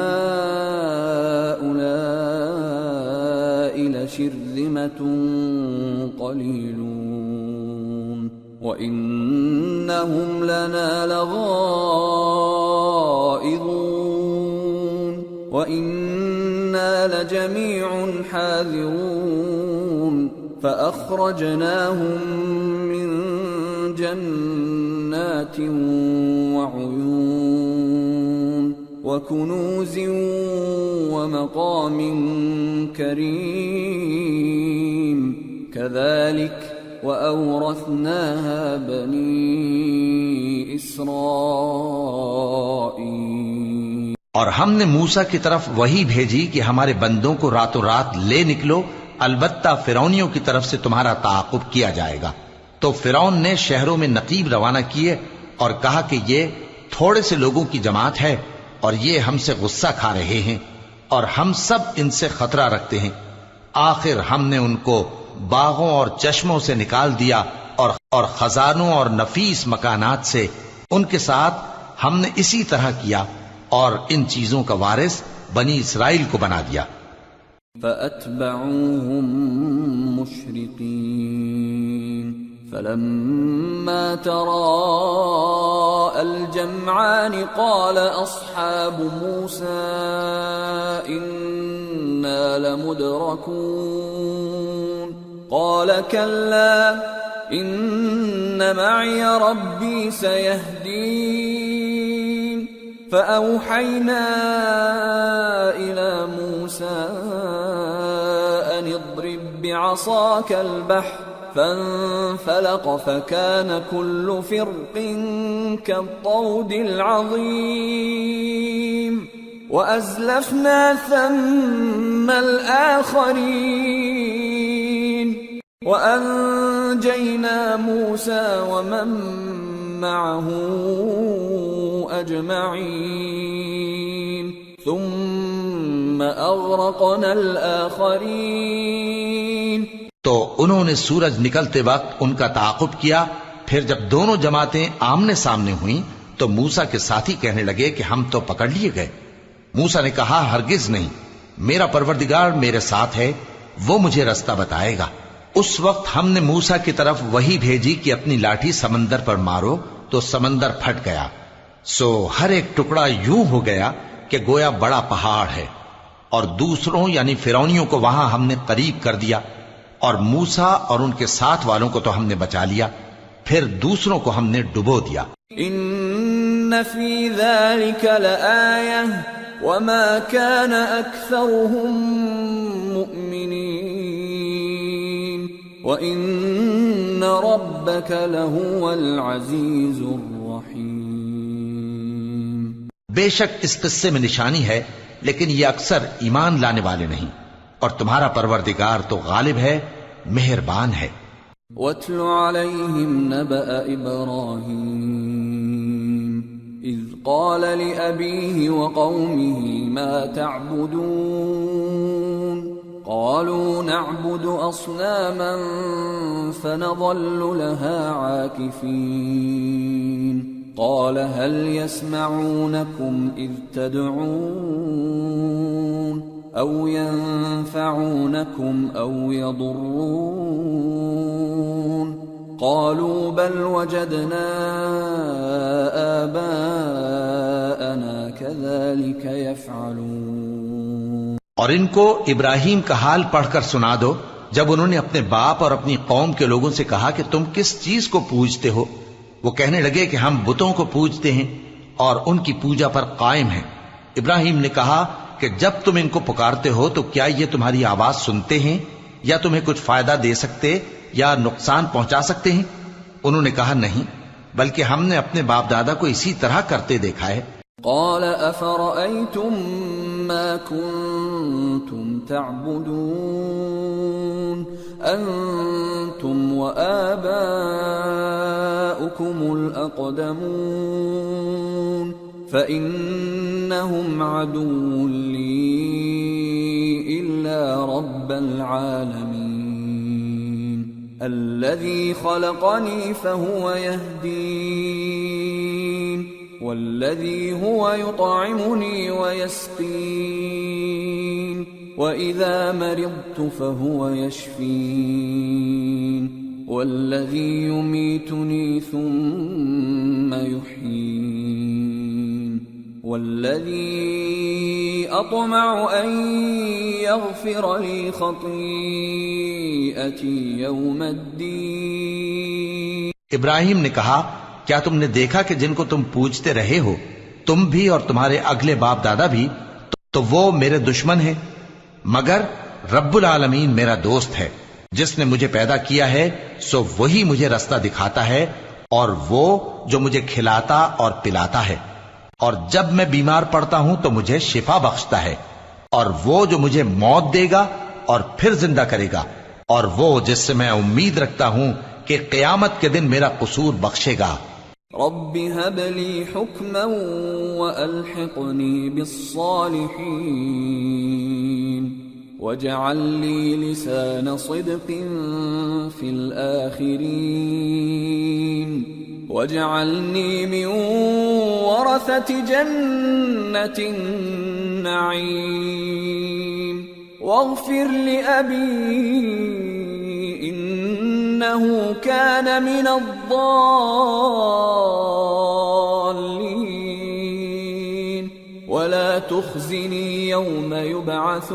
[SPEAKER 1] لشرذمة قليلون وإنهم لنا لغائظون وإنا لجميع حاذرون فأخرجناهم من جنات وعيون وكنوز ومقام كريم كذلك وأورثناها بني إسرائيل۔
[SPEAKER 2] اور ہم نے موسیٰ کی طرف وحی بھیجی کہ ہمارے بندوں کو راتوں رات لے نکلو، البتہ فرعونیوں کی طرف سے تمہارا تعاقب کیا جائے گا۔ تو فرعون نے شہروں میں نقیب روانہ کیے اور کہا کہ یہ تھوڑے سے لوگوں کی جماعت ہے اور یہ ہم سے غصہ کھا رہے ہیں اور ہم سب ان سے خطرہ رکھتے ہیں۔ آخر ہم نے ان کو باغوں اور چشموں سے نکال دیا اور خزانوں اور نفیس مکانات سے۔ ان کے ساتھ ہم نے اسی طرح کیا اور ان چیزوں کا وارث بنی اسرائیل کو بنا دیا۔
[SPEAKER 1] فأتبعوهم مشرقين فلما تراءى الجمعان قال أصحاب موسى إنا لمدركون قال كلا إن معي ربي سيهدين فأوحينا إلى موسى أن اضرب بعصاك البحر فانفلق فكان كل فرق كالطود العظيم وأزلفنا ثم الآخرين وأنجينا موسى ومن معه أجمعين ثم أغرقنا الآخرين۔
[SPEAKER 2] تو انہوں نے سورج نکلتے وقت ان کا تعاقب کیا۔ پھر جب دونوں جماعتیں آمنے سامنے ہوئیں تو موسیٰ کے ساتھی کہنے لگے کہ ہم تو پکڑ لیے گئے۔ موسیٰ نے کہا ہرگز نہیں، میرا پروردگار میرے ساتھ ہے، وہ مجھے رستہ بتائے گا۔ اس وقت ہم نے موسیٰ کی طرف وحی بھیجی کہ اپنی لاٹھی سمندر پر مارو، تو سمندر پھٹ گیا، سو ہر ایک ٹکڑا یوں ہو گیا کہ گویا بڑا پہاڑ ہے، اور دوسروں یعنی فرعونیوں کو وہاں ہم نے قریب کر دیا، اور موسیٰ اور ان کے ساتھ والوں کو تو ہم نے بچا لیا، پھر دوسروں کو ہم نے ڈبو دیا۔
[SPEAKER 1] ان فی ذلک لآیہ وما كان اکثرهم مؤمنین وان ربک لہو العزیز الرحیم۔
[SPEAKER 2] بے شک اس قصے میں نشانی ہے، لیکن یہ اکثر ایمان لانے والے نہیں، اور تمہارا پروردگار تو غالب ہے، مہربان ہے۔
[SPEAKER 1] وَاتْلُ عَلَيْهِمْ نَبَأَ إِبْرَاهِيمَ إِذْ قَالَ لِأَبِيهِ وَقَوْمِهِ مَا تَعْبُدُونَ قَالُوا نَعْبُدُ أَصْنَامًا فَنَظَلُّ لَهَا عَاكِفِينَ قَالَ هَلْ يَسْمَعُونَكُمْ إِذْ تَدْعُونَ أَوْ يَنفَعُونَكُمْ أَوْ يَضُرُّونَ قَالُوا بَلْ وَجَدْنَا آبَاءَنَا كَذَلِكَ يَفْعَلُونَ۔
[SPEAKER 2] اور ان کو ابراہیم کا حال پڑھ کر سنا دو جب انہوں نے اپنے باپ اور اپنی قوم کے لوگوں سے کہا کہ تم کس چیز کو پوجتے ہو؟ وہ کہنے لگے کہ ہم بتوں کو پوجتے ہیں اور ان کی پوجا پر قائم ہیں۔ ابراہیم نے کہا کہ جب تم ان کو پکارتے ہو تو کیا یہ تمہاری آواز سنتے ہیں یا تمہیں کچھ فائدہ دے سکتے یا نقصان پہنچا سکتے ہیں؟ انہوں نے کہا نہیں، بلکہ ہم نے اپنے باپ دادا کو اسی طرح کرتے دیکھا ہے۔
[SPEAKER 1] قال افرأيتم ما كنتم تعبدون انتم وآباؤكم الأقدمون فإنهم عدو لي إلا رب العالمين۔ الذي خلقني فهو يهدين والذي هو يطعمني ويسقين وإذا مرضت فهو يشفين والذي يميتني ثم يحيين والذي أطمع أن يغفر لي خطيئتي يوم الدين.
[SPEAKER 2] ابراہیم نے کہا کیا تم نے دیکھا کہ جن کو تم پوجتے رہے ہو تم بھی اور تمہارے اگلے باپ دادا بھی تو وہ میرے دشمن ہیں مگر رب العالمین میرا دوست ہے. جس نے مجھے پیدا کیا ہے سو وہی مجھے رستہ دکھاتا ہے اور وہ جو مجھے کھلاتا اور پلاتا ہے اور جب میں بیمار پڑتا ہوں تو مجھے شفا بخشتا ہے اور وہ جو مجھے موت دے گا اور پھر زندہ کرے گا اور وہ جس سے میں امید رکھتا ہوں کہ قیامت کے دن میرا قصور بخشے گا.
[SPEAKER 1] رب هب لي حكما وألحقني بالصالحين واجعل لي لسان صدق في الآخرين واجعلني من ورثة جنة النعيم واغفر لأبي إنه كان من الضالين ولا تخزني يوم يبعثون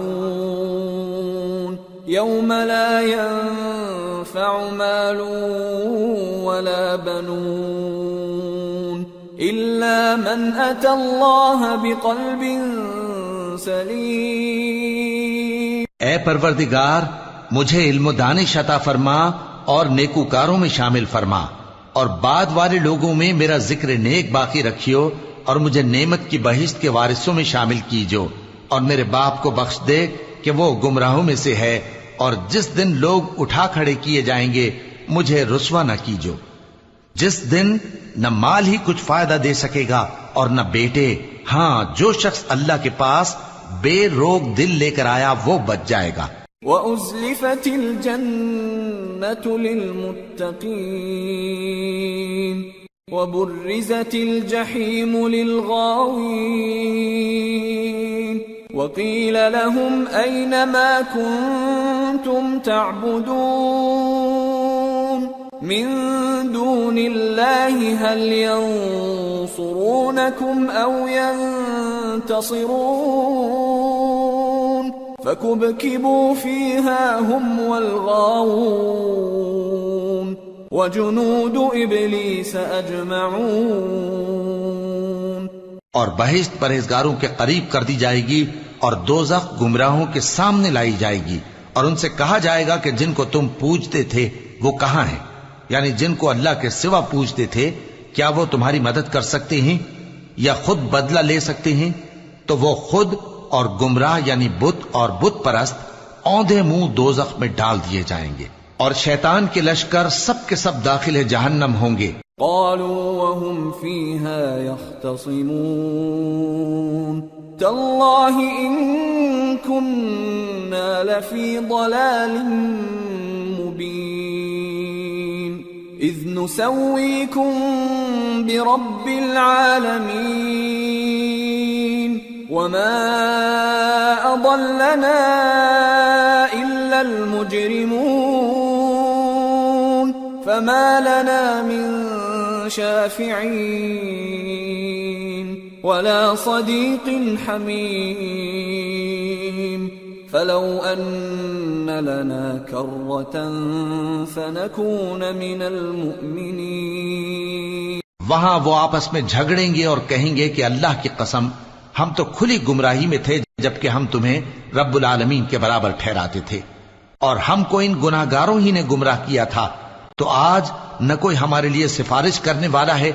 [SPEAKER 1] يوم لا ينفع مال ولا بنون إلا من أتى الله بقلب سليم.
[SPEAKER 2] اے پروردگار مجھے علم و دانش عطا فرما اور نیکوکاروں میں شامل فرما اور بعد والے لوگوں میں میرا ذکر نیک باقی رکھیو اور مجھے نعمت کی بہشت کے وارثوں میں شامل کیجو اور میرے باپ کو بخش دے کہ وہ گمراہوں میں سے ہے اور جس دن لوگ اٹھا کھڑے کیے جائیں گے مجھے رسوا نہ کیجو جس دن نہ مال ہی کچھ فائدہ دے سکے گا اور نہ بیٹے. ہاں جو شخص اللہ کے پاس بے روک دل لے کر آیا وہ بچ جائے گا.
[SPEAKER 1] وَأُزْلِفَتِ الْجَنَّةُ لِلْمُتَّقِينَ وَبُرِّزَتِ الْجَحِيمُ لِلْغَاوِينَ وَقِيلَ لَهُمْ أَيْنَ مَا كُنتُمْ تَعْبُدُونَ مِن دُونِ اللَّهِ هَلْ يَنصُرُونَكُمْ أَوْ يَنتَصِرُونَ فَكُبْكِبُوا فِيهَا هُمْ وَالْغَاوُونَ وَجُنُودُ إِبْلِيسَ أَجْمَعُونَ.
[SPEAKER 2] اور بہشت پرہیزگاروں کے قریب کر دی جائے گی اور دوزخ گمراہوں کے سامنے لائی جائے گی اور ان سے کہا جائے گا کہ جن کو تم پوجتے تھے وہ کہاں ہیں، یعنی جن کو اللہ کے سوا پوجتے تھے کیا وہ تمہاری مدد کر سکتے ہیں یا خود بدلہ لے سکتے ہیں؟ تو وہ خود اور گمراہ یعنی بت اور بت پرست اوندھے منہ دوزخ میں ڈال دیے جائیں گے اور شیطان کے لشکر سب کے سب داخل جہنم ہوں گے.
[SPEAKER 1] قالوا وهم فيها يختصمون تالله إن كنا لفي ضلال مبين إذ نسويكم برب العالمين وما أضلنا إلا المجرمون فما لنا من شافعين ولا صديق حميم فلو أن لنا كرة فنكون من المؤمنين.
[SPEAKER 2] وہاں وہ آپس میں جھگڑیں گے اور کہیں گے کہ اللہ کی قسم ہم تو کھلی گمراہی میں تھے جبکہ ہم تمہیں رب العالمین کے برابر ٹھہراتے تھے اور ہم کو ان گناہگاروں ہی نے گمراہ کیا تھا. تو آج نہ کوئی ہمارے لیے سفارش کرنے والا ہے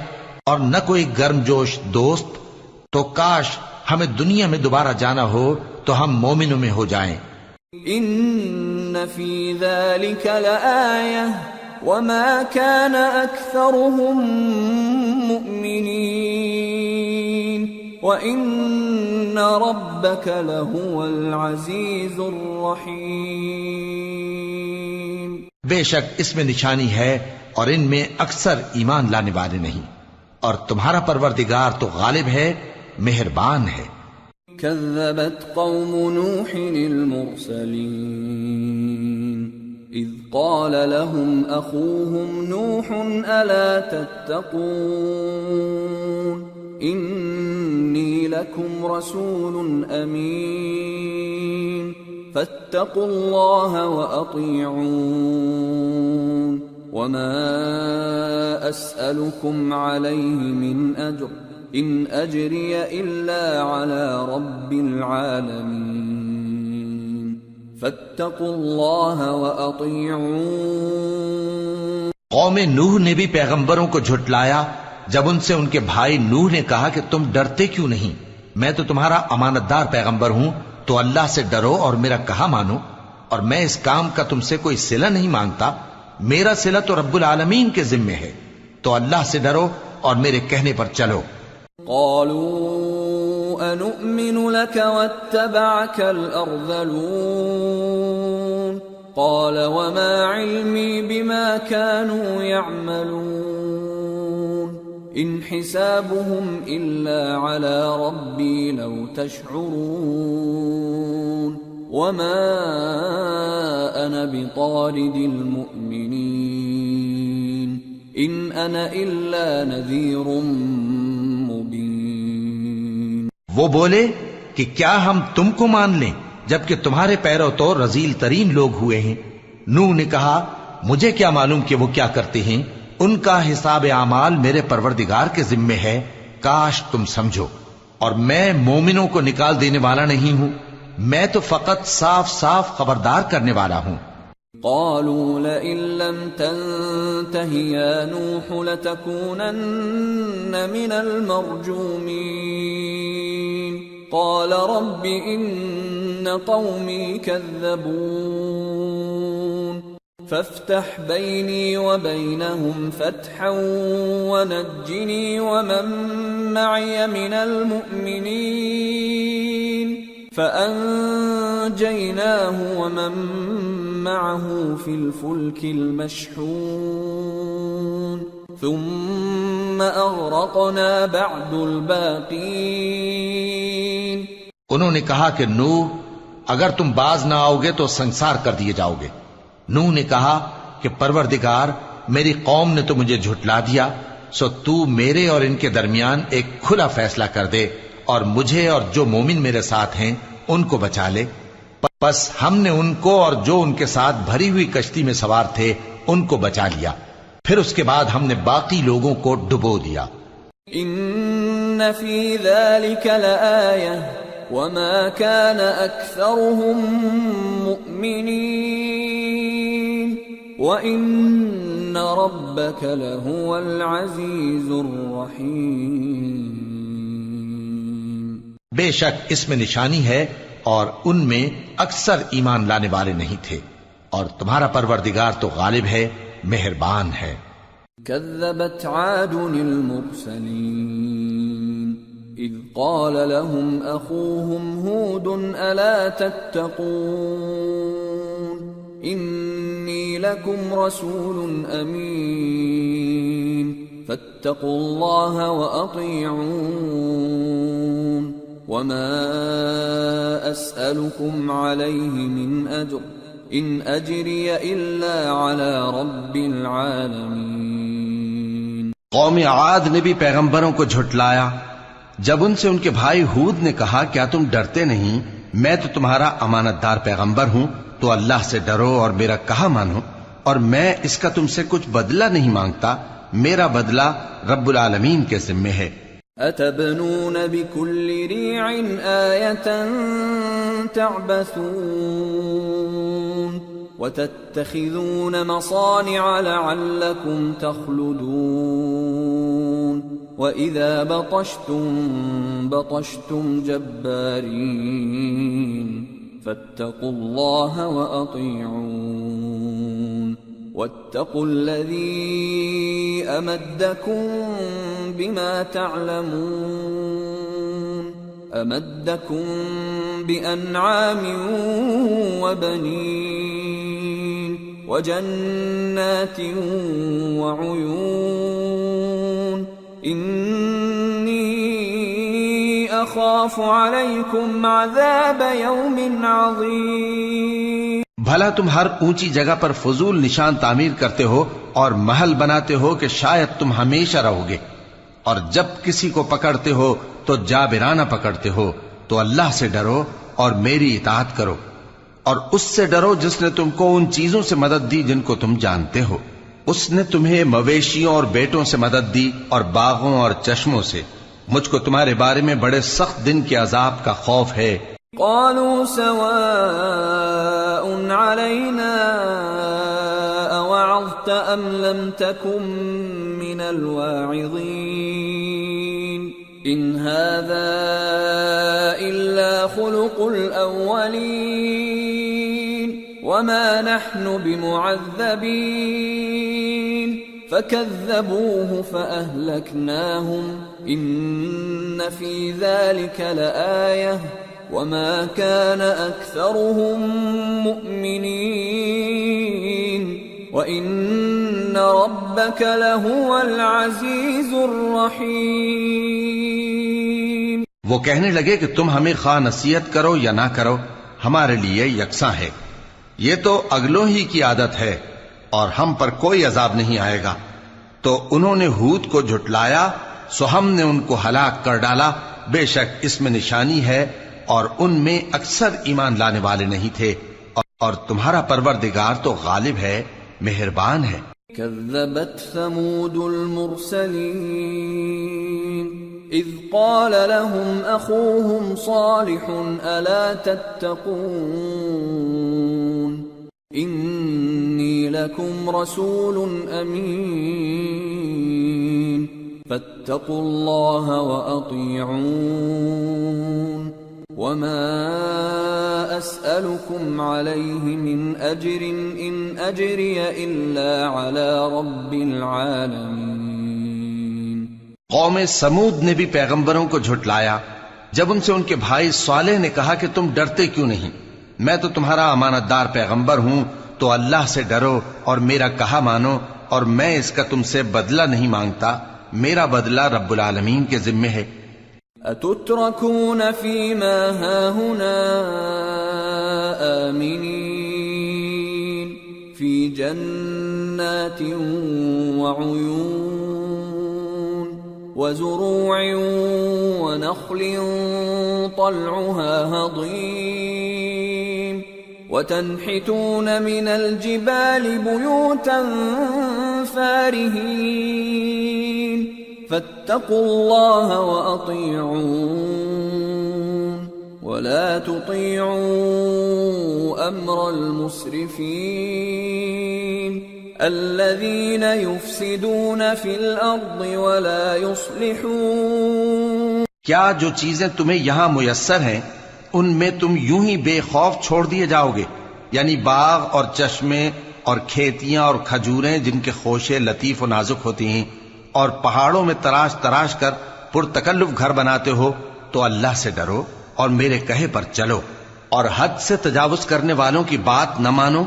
[SPEAKER 2] اور نہ کوئی گرم جوش دوست. تو کاش ہمیں دنیا میں دوبارہ جانا ہو تو ہم مومنوں میں ہو جائیں.
[SPEAKER 1] ان فی ذلک لآیہ وما كان اکثرهم مؤمنین وان ربک لهو العزیز الرحیم.
[SPEAKER 2] بے شک اس میں نشانی ہے اور ان میں اکثر ایمان لانے والے نہیں، اور تمہارا پروردگار تو غالب ہے، مہربان ہے۔
[SPEAKER 1] كذبت قوم نوح المرسلين إذ قال لهم أخوهم نوح ألا تتقون إني لكم رسول أمين فاتقوا الله وأطيعون وما أسألكم عليه من أجر إن أجري إلا على رب العالمين فاتقوا الله وأطيعون۔
[SPEAKER 2] قوم نوح نے بھی پیغمبروں کو جھٹلایا جب ان سے ان کے بھائی نوح نے کہا کہ تم ڈرتے کیوں نہیں، میں تو تمہارا امانت دار پیغمبر ہوں، تو اللہ سے ڈرو اور میرا کہا مانو، اور میں اس کام کا تم سے کوئی صلہ نہیں مانگتا، میرا صلہ تو رب العالمین کے ذمے ہے، تو اللہ سے ڈرو اور میرے کہنے پر چلو۔
[SPEAKER 1] قالوا أنؤمن لك واتبعك الأرذلون قال وما علمي بما كانوا يعملون إن حسابهم إلا على ربي لو تشعرون وما أنا بطارد المؤمنين إن أنا إلا نذير مبين۔
[SPEAKER 2] وہ بولے کہ کیا ہم تم کو مان لیں جبکہ تمہارے پیرو تو رذیل ترین لوگ ہوئے ہیں؟ نوح نے کہا مجھے کیا معلوم کہ وہ کیا کرتے ہیں، ان کا حساب اعمال میرے پروردگار کے ذمے ہے، کاش تم سمجھو، اور میں مومنوں کو نکال دینے والا نہیں ہوں، میں تو فقط صاف صاف خبردار کرنے والا ہوں۔
[SPEAKER 1] قالوا لئن لم تنته يا نوح لتكونن من المرجومين قال رب إن قومي كذبون فافتح بيني وبينهم فتحا ونجني ومن معي من المؤمنين فأنجيناه ومن معه في الفلك المشحون ثم أغرقنا بعد الباقين۔
[SPEAKER 2] انہوں نے کہا کہ نوح اگر تم باز نہ آؤ گے تو سنسار کر دیے جاؤ گے۔ نوح نے کہا کہ پروردگار میری قوم نے تو مجھے جھٹلا دیا، سو تو میرے اور ان کے درمیان ایک کھلا فیصلہ کر دے اور مجھے اور جو مومن میرے ساتھ ہیں ان کو بچا لے۔ پس ہم نے ان کو اور جو ان کے ساتھ بھری ہوئی کشتی میں سوار تھے ان کو بچا لیا، پھر اس کے بعد ہم نے باقی لوگوں کو ڈبو دیا۔
[SPEAKER 1] ان فی ذلک لآیہ وما كان اکثرهم مؤمنین وان ربک لهو العزیز الرحیم۔
[SPEAKER 2] بے شک اس میں نشانی ہے اور ان میں اکثر ایمان لانے والے نہیں تھے، اور تمہارا پروردگار تو غالب ہے، مہربان ہے۔
[SPEAKER 1] كذبت عاد المرسلين إذ قال لهم أخوهم هود ألا تتقون إني لكم رسول أمين فاتقوا الله وأطيعون وما أسألكم عليه من أجر إن أجري إلا على رب العالمين۔
[SPEAKER 4] قوم عاد نے بھی پیغمبروں کو جھٹلایا جب ان سے ان کے بھائی ہود نے کہا کیا تم ڈرتے نہیں، میں تو تمہارا امانت دار پیغمبر ہوں، تو اللہ سے ڈرو اور میرا کہا مانو، اور میں اس کا تم سے کچھ بدلہ نہیں مانگتا، میرا بدلہ رب العالمین کے ذمے ہے۔
[SPEAKER 1] أتبنون بكل ريع آية تعبثون وتتخذون مصانع لعلكم تخلدون وإذا بطشتم بطشتم جبارين فاتقوا الله وأطيعون واتقوا الذي أمدكم بما تعلمون أمدكم بأنعام وبنين وجنات وعيون إني أخاف عليكم عذاب يوم عظيم.
[SPEAKER 4] بھلا تم ہر اونچی جگہ پر فضول نشان تعمیر کرتے ہو اور محل بناتے ہو کہ شاید تم ہمیشہ رہو گے، اور جب کسی کو پکڑتے ہو تو جابرانہ پکڑتے ہو. تو اللہ سے ڈرو اور میری اطاعت کرو، اور اس سے ڈرو جس نے تم کو ان چیزوں سے مدد دی جن کو تم جانتے ہو. اس نے تمہیں مویشیوں اور بیٹوں سے مدد دی اور باغوں اور چشموں سے. مجھ کو تمہارے بارے میں بڑے سخت دن کے عذاب کا خوف ہے.
[SPEAKER 1] قالوا سواء علينا أوعظت أم لم تكن من الواعظين إن هذا إلا خلق الأولين وما نحن بمعذبين فكذبوه فأهلكناهم إن في ذلك لآية وما كان أكثرهم مؤمنين وإن ربك لهو العزيز الرحيم.
[SPEAKER 4] وہ کہنے لگے کہ تم ہمیں خواہ نصیحت کرو یا نہ کرو ہمارے لیے یکساں ہے، یہ تو اگلوں ہی کی عادت ہے اور ہم پر کوئی عذاب نہیں آئے گا. تو انہوں نے ہود کو جھٹلایا سو ہم نے ان کو ہلاک کر ڈالا. بے شک اس میں نشانی ہے اور ان میں اکثر ایمان لانے والے نہیں تھے، اور تمہارا پروردگار تو غالب ہے، مہربان ہے.
[SPEAKER 1] كذبت ثمود المرسلين إذ قال لهم أخوهم صالح ألا تتقون إني لكم رسول أمين فاتقوا الله وأطيعون وما أسألكم عليه من أجر إن أجري إلا على رب العالمين.
[SPEAKER 4] قوم سمود نے بھی پیغمبروں کو جھٹلایا جب ان سے ان کے بھائی صالح نے کہا کہ تم ڈرتے کیوں نہیں، میں تو تمہارا امانت دار پیغمبر ہوں، تو اللہ سے ڈرو اور میرا کہا مانو، اور میں اس کا تم سے بدلہ نہیں مانگتا، میرا بدلہ رب العالمین کے ذمے ہے.
[SPEAKER 1] أتتركون فيما هاهنا آمنين في جنات وعيون وزروع ونخل طلعها هضيم وتنحتون من الجبال بيوتا فارهين فاتقوا الله وأطيعون ولا تطيعوا أمر المسرفين الذين يفسدون في الأرض ولا يصلحون.
[SPEAKER 4] کیا جو چیزیں تمہیں یہاں میسر ہیں ان میں تم یوں ہی بے خوف چھوڑ دیے جاؤ گے، یعنی باغ اور چشمے اور کھیتیاں اور کھجوریں جن کے خوشے لطیف و نازک ہوتی ہیں، اور پہاڑوں میں تراش تراش کر پرتکلف گھر بناتے ہو. تو اللہ سے ڈرو اور میرے کہے پر چلو، اور حد سے تجاوز کرنے والوں کی بات نہ مانو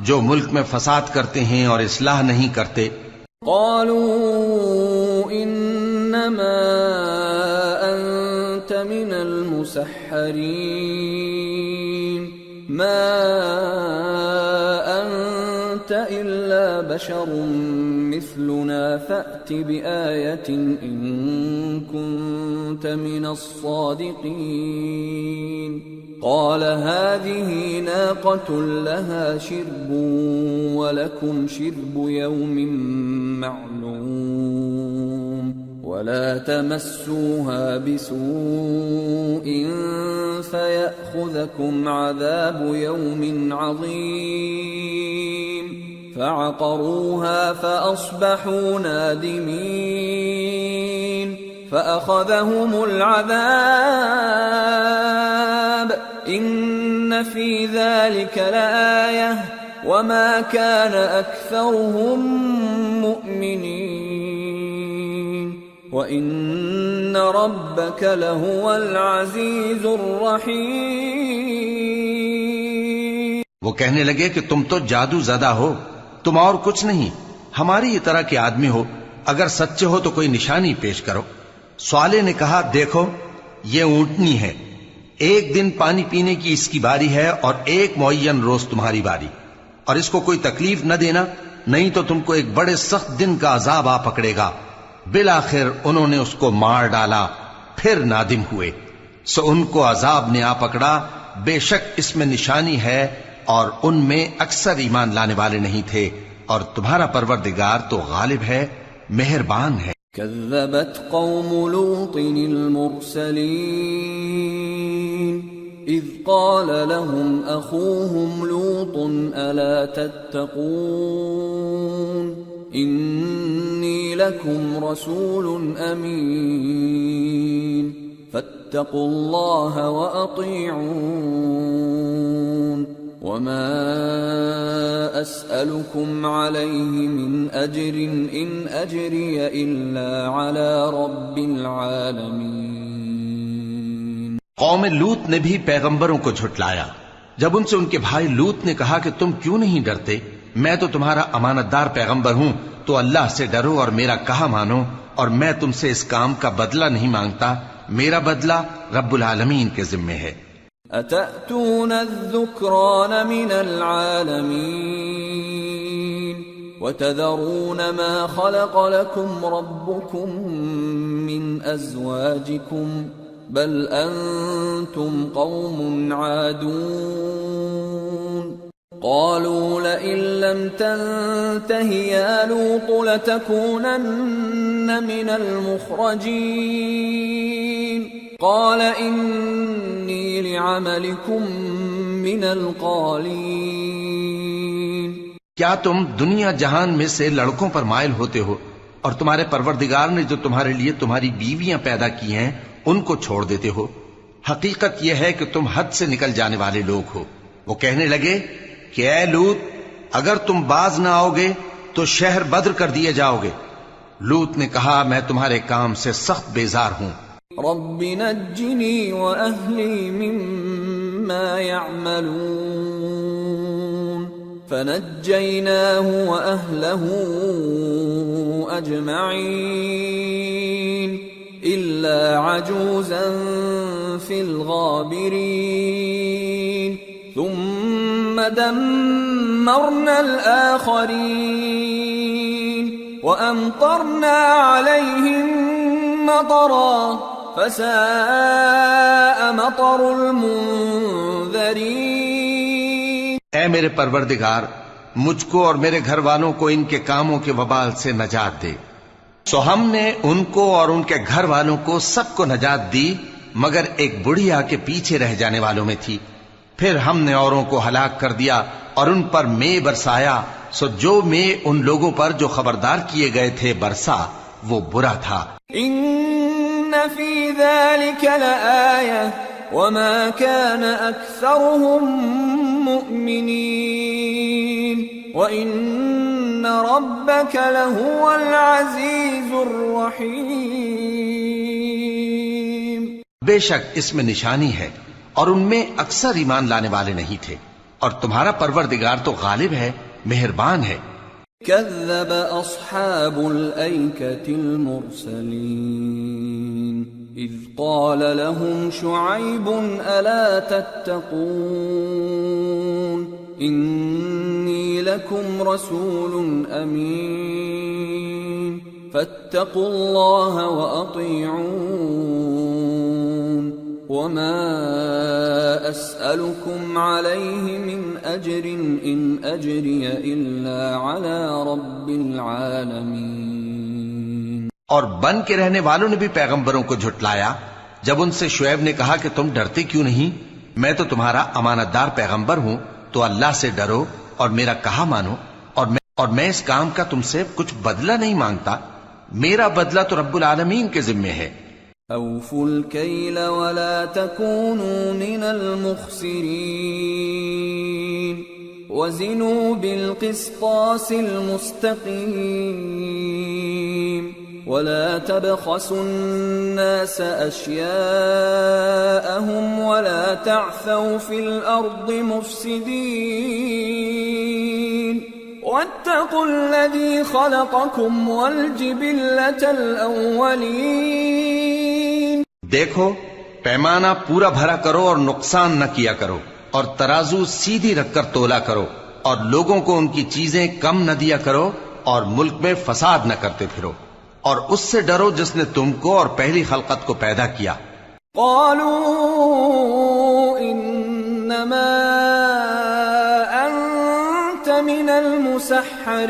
[SPEAKER 4] جو ملک میں فساد کرتے ہیں اور اصلاح نہیں کرتے.
[SPEAKER 1] قالوا انما انت من المسحرين ما انت الا بشر مثلنا فأت بآية إن كنت من الصادقين. قال هذه ناقة لها شرب ولكم شرب يوم معلوم ولا تمسوها بسوء فيأخذكم عذاب يوم عظيم. فعقروها فأصبحوا نادمين فأخذهم العذاب إن في ذلك لآية وما كان أكثرهم مؤمنين وإن ربك لهو العزيز الرحيم.
[SPEAKER 4] وہ کہنے لگے کہ تم تو جادو زدہ ہو، تم اور کچھ نہیں، ہماری یہ طرح کے آدمی ہو، اگر سچے ہو تو کوئی نشانی پیش کرو۔ صالح نے کہا دیکھو یہ اونٹنی ہے، ایک دن پانی پینے کی اس کی باری ہے اور ایک معین روز تمہاری باری، اور اس کو کوئی تکلیف نہ دینا، نہیں تو تم کو ایک بڑے سخت دن کا عذاب آ پکڑے گا۔ بالآخر انہوں نے اس کو مار ڈالا، پھر نادم ہوئے، سو ان کو عذاب نے آ پکڑا، بے شک اس میں نشانی ہے اور ان میں اکثر ایمان لانے والے نہیں تھے، اور تمہارا پروردگار تو غالب ہے، مہربان ہے۔
[SPEAKER 1] كذبت قوم لوط المرسلين إذ قال لهم أخوهم لوط ألا تتقون إني لكم رسول أمين فاتقوا الله وأطيعون وما أسألكم عليه من أجر إن أجري إلا على رب العالمين۔
[SPEAKER 2] قوم لوط نے بھی پیغمبروں کو جھٹلایا جب ان سے ان کے بھائی لوط نے کہا کہ تم کیوں نہیں ڈرتے، میں تو تمہارا امانت دار پیغمبر ہوں، تو اللہ سے ڈرو اور میرا کہا مانو، اور میں تم سے اس کام کا بدلہ نہیں مانگتا، میرا بدلہ رب العالمین کے ذمے ہے۔
[SPEAKER 1] أتأتون الذكران من العالمين وتذرون ما خلق لكم ربكم من أزواجكم بل أنتم قوم عادون قالوا لئن لم تنته يا لوط لتكونن من المخرجين قال إني لعملكم من القالين۔
[SPEAKER 2] کیا تم دنیا جہان میں سے لڑکوں پر مائل ہوتے ہو اور تمہارے پروردگار نے جو تمہارے لیے تمہاری بیویاں پیدا کی ہیں ان کو چھوڑ دیتے ہو؟ حقیقت یہ ہے کہ تم حد سے نکل جانے والے لوگ ہو۔ وہ کہنے لگے کہ اے لوط اگر تم باز نہ آؤ گے تو شہر بدر کر دیے جاؤ گے۔ لوط نے کہا میں تمہارے کام سے سخت بیزار ہوں۔
[SPEAKER 1] رب نجني وأهلي مما يعملون فنجيناه وأهله أجمعين إلا عجوزا في الغابرين ثم دمرنا الآخرين وأمطرنا عليهم مطرا فساء مطر المنذرين۔
[SPEAKER 2] اے میرے پروردگار مجھ کو اور میرے گھر والوں کو ان کے کاموں کے وبال سے نجات دے۔ سو ہم نے ان کو اور ان کے گھر والوں کو سب کو نجات دی مگر ایک بڑھیا کے پیچھے رہ جانے والوں میں تھی۔ پھر ہم نے اوروں کو ہلاک کر دیا اور ان پر مے برسایا، سو جو مے ان لوگوں پر جو خبردار کیے گئے تھے برسا وہ برا تھا۔
[SPEAKER 1] إن في ذلك لآية وما كان أكثرهم مؤمنين وإن ربك لهو العزيز الرحيم۔
[SPEAKER 2] بے شک اس میں نشانی ہے اور ان میں اکثر ایمان لانے والے نہیں تھے، اور تمہارا پروردگار تو غالب ہے، مہربان ہے۔
[SPEAKER 1] كذب أصحاب الأيكة المرسلين إذ قال لهم شعيب ألا تتقون إني لكم رسول أمين فاتقوا الله وأطيعون وما أسألكم عليه من أجر إن أجري إلا على رب العالمين۔
[SPEAKER 2] اور بن کے رہنے والوں نے بھی پیغمبروں کو جھٹلایا جب ان سے شعیب نے کہا کہ تم ڈرتے کیوں نہیں، میں تو تمہارا امانت دار پیغمبر ہوں، تو اللہ سے ڈرو اور میرا کہا مانو، اور میں اس کام کا تم سے کچھ بدلہ نہیں مانگتا، میرا بدلہ تو رب العالمین کے ذمے ہے۔
[SPEAKER 1] أوفوا الكيل ولا تكونوا من المخسرين وزنوا بالقسطاس المستقيم ولا تبخسوا الناس أشياءهم ولا تعثوا في الأرض مفسدين واتقوا الذي خلقكم والجبلة الأولين.
[SPEAKER 4] دیکھو پیمانہ پورا بھرا کرو اور نقصان نہ کیا کرو، اور ترازو سیدھی رکھ کر تولا کرو، اور لوگوں کو ان کی چیزیں کم نہ دیا کرو، اور ملک میں فساد نہ کرتے پھرو، اور اس سے ڈرو جس نے تم کو اور پہلی خلقت کو پیدا کیا.
[SPEAKER 1] قالوا انما انت من المسحرين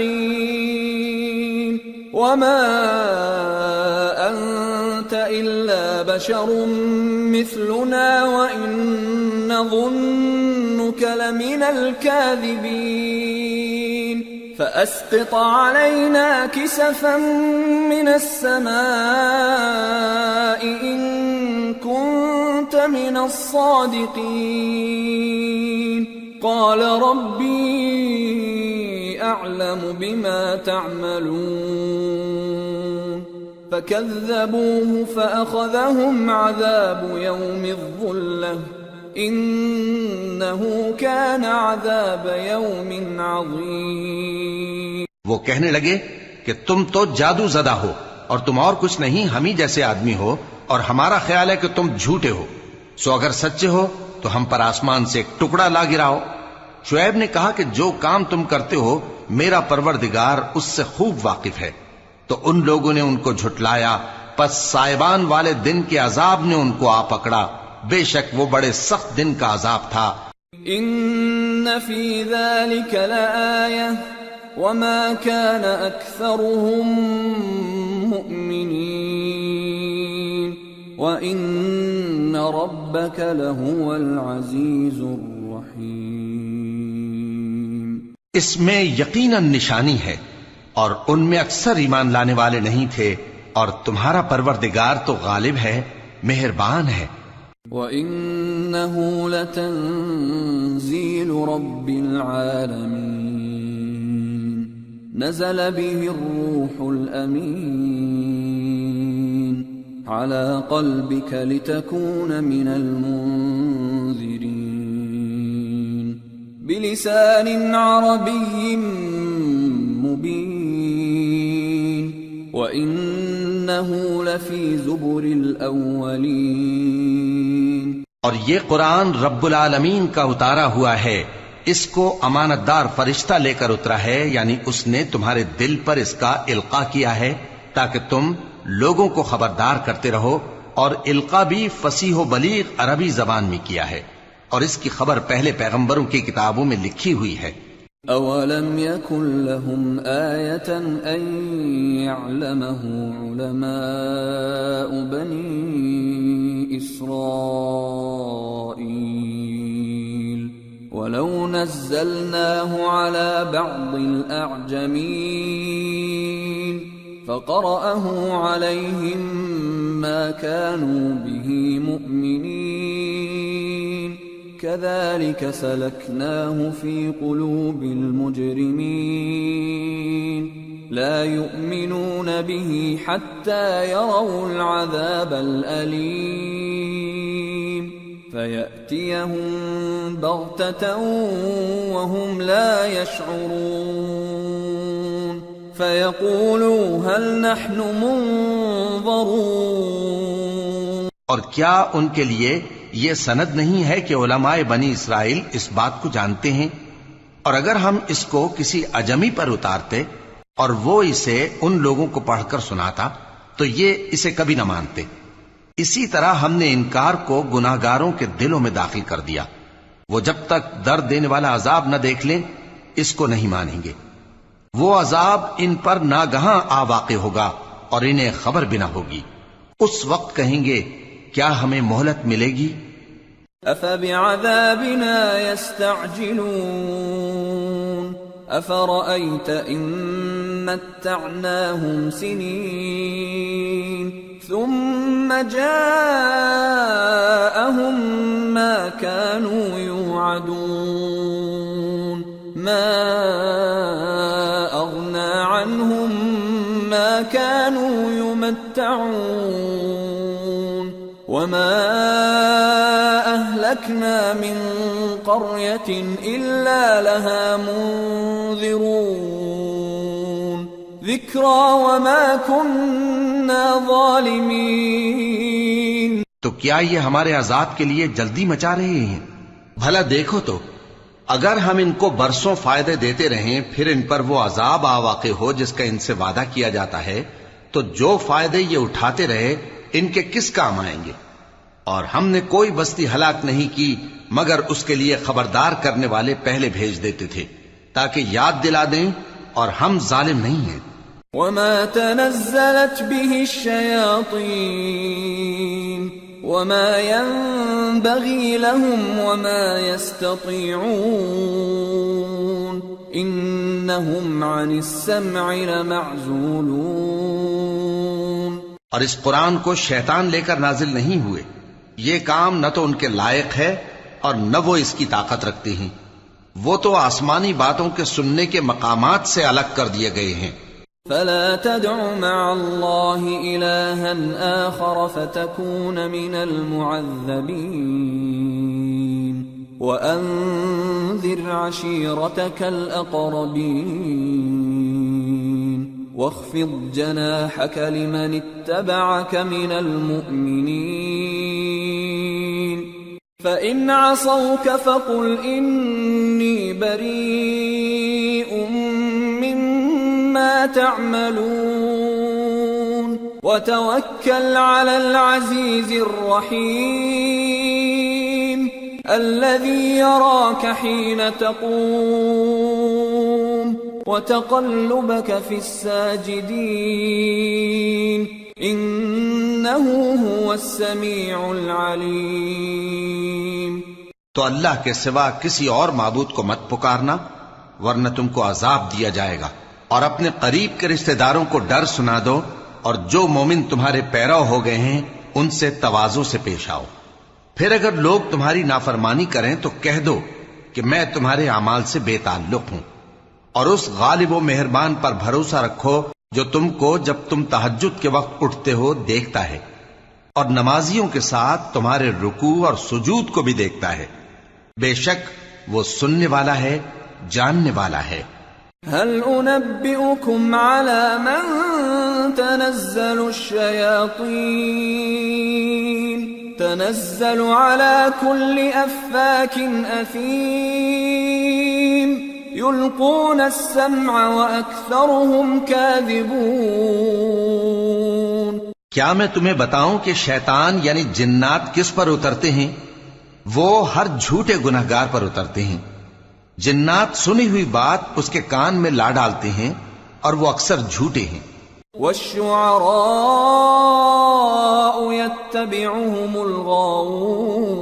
[SPEAKER 1] وما انت الا بشر مثلنا وان نظنك لمن الكاذبين فأسقط علينا كسفا من السماء إن كنت من الصادقين. قال ربي أعلم بما تعملون فكذبوه فأخذهم عذاب يوم الظلة انہو کان عذاب یوم عظیم.
[SPEAKER 4] وہ کہنے لگے کہ تم تو جادو زدہ ہو اور تم اور کچھ نہیں، ہم ہی جیسے آدمی ہو، اور ہمارا خیال ہے کہ تم جھوٹے ہو، سو اگر سچے ہو تو ہم پر آسمان سے ایک ٹکڑا لا گراؤ. شعیب نے کہا کہ جو کام تم کرتے ہو میرا پروردگار اس سے خوب واقف ہے. تو ان لوگوں نے ان کو جھٹلایا، پس سائبان والے دن کے عذاب نے ان کو آ پکڑا، بے شک وہ بڑے سخت دن کا عذاب تھا.
[SPEAKER 1] ان فی ذلک لآیہ وما كان اکثرهم مؤمنین وان ربک لہو العزیز الرحیم.
[SPEAKER 4] اس میں یقیناً نشانی ہے، اور ان میں اکثر ایمان لانے والے نہیں تھے، اور تمہارا پروردگار تو غالب ہے، مہربان ہے.
[SPEAKER 1] وَإِنَّهُ لَتَنزِيلُ رَبِّ الْعَالَمِينَ نَزَلَ بِهِ الرُّوحُ الْأَمِينُ عَلَى قَلْبِكَ لِتَكُونَ مِنَ الْمُنذِرِينَ بِلِسَانٍ عَرَبِيٍّ مُبِينٍ وَإِنَّهُ لَفِي زُبُرِ الْأَوَّلِينَ.
[SPEAKER 4] اور یہ قرآن رب العالمین کا اتارا ہوا ہے، اس کو امانت دار فرشتہ لے کر اترا ہے، یعنی اس نے تمہارے دل پر اس کا القاء کیا ہے تاکہ تم لوگوں کو خبردار کرتے رہو. اور القاء بھی فصیح و بلیغ عربی زبان میں کیا ہے، اور اس کی خبر پہلے پیغمبروں کی کتابوں میں لکھی ہوئی ہے.
[SPEAKER 1] اولم يكن لهم آية ان يعلمه علماء بني إسرائيل ولو نزلناه على بعض الأعجمين فقرأه عليهم ما كانوا به مؤمنين كذلك سلكناه في قلوب المجرمين لا يؤمنون به حتى يروا العذاب الأليم فيأتيهم بغتة وهم لا يشعرون فيقولوا هل نحن منظرون.
[SPEAKER 4] اور کیا ان کے لیے یہ سند نہیں ہے کہ علماء بنی اسرائیل اس بات کو جانتے ہیں؟ اور اگر ہم اس کو کسی اجمی پر اتارتے اور وہ اسے ان لوگوں کو پڑھ کر سناتا تو یہ اسے کبھی نہ مانتے. اسی طرح ہم نے انکار کو گناہگاروں کے دلوں میں داخل کر دیا، وہ جب تک درد دینے والا عذاب نہ دیکھ لیں اس کو نہیں مانیں گے. وہ عذاب ان پر ناگہاں آ واقع ہوگا اور انہیں خبر بھی نہ ہوگی. اس وقت کہیں گے کیا ہمیں مہلت ملے گی؟
[SPEAKER 1] افبعذابنا يستعجلون افرأيت ان متعناهم سنين ثم جاءهم ما كانوا يوعدون ما اغنى عنهم ما كانوا يمنعون يتمتعون وما أهلكنا من قرية إلا لها منذرون ذكرى وما كنا ظالمين.
[SPEAKER 2] تو کیا یہ ہمارے عذاب کے لیے جلدی مچا رہے ہیں؟ بھلا دیکھو تو اگر ہم ان کو برسوں فائدے دیتے رہیں پھر ان پر وہ عذاب آ واقع ہو جس کا ان سے وعدہ کیا جاتا ہے تو جو فائدے یہ اٹھاتے رہے ان کے کس کام آئیں گے؟ اور ہم نے کوئی بستی ہلاک نہیں کی مگر اس کے لیے خبردار کرنے والے پہلے بھیج دیتے تھے تاکہ یاد دلا دیں اور ہم ظالم نہیں ہیں.
[SPEAKER 1] وما تنزلت به الشياطين وما ينبغي لهم وما يستطيعون إنهم عن السمع لمعزولون.
[SPEAKER 2] اور اس قرآن کو شیطان لے کر نازل نہیں ہوئے. یہ کام نہ تو ان کے لائق ہے اور نہ وہ اس کی طاقت رکھتے ہیں. وہ تو آسمانی باتوں کے سننے کے مقامات سے الگ کر دیے گئے ہیں.
[SPEAKER 1] فلا تدع مع الله إلها آخر فتكون من المعذبين وأنذر عشيرتك الأقربين واخفض جناحك لمن اتبعك من المؤمنين فإن عصوك فقل إني بريء مما تعملون وتوكل على العزيز الرحيم الذي يراك حين تقوم وتقلبك في الساجدين إنه هو السميع العليم.
[SPEAKER 2] تو اللہ کے سوا کسی اور معبود کو مت پکارنا ورنہ تم کو عذاب دیا جائے گا. اور اپنے قریب کے رشتہ داروں کو ڈر سنا دو اور جو مومن تمہارے پیرو ہو گئے ہیں ان سے تواضع سے پیش آؤ. پھر اگر لوگ تمہاری نافرمانی کریں تو کہہ دو کہ میں تمہارے اعمال سے بے تعلق ہوں. اور اس غالب و مہربان پر بھروسہ رکھو جو تم کو جب تم تہجد کے وقت اٹھتے ہو دیکھتا ہے اور نمازیوں کے ساتھ تمہارے رکوع اور سجود کو بھی دیکھتا ہے. بے شک وہ سننے والا ہے جاننے والا ہے.
[SPEAKER 1] هل أنبئكم على من تنزل الشياطين تنزل على كل أفاك أثيم يلقون السمع وأكثرهم كاذبون.
[SPEAKER 2] کیا میں تمہیں بتاؤں کہ شیطان یعنی جنات کس پر اترتے ہیں؟ وہ ہر جھوٹے گنہگار پر اترتے ہیں. جنات سنی ہوئی بات اس کے کان میں لا ڈالتے ہیں اور وہ اکثر جھوٹے ہیں.
[SPEAKER 1] والشعراء يتبعهم الغاوون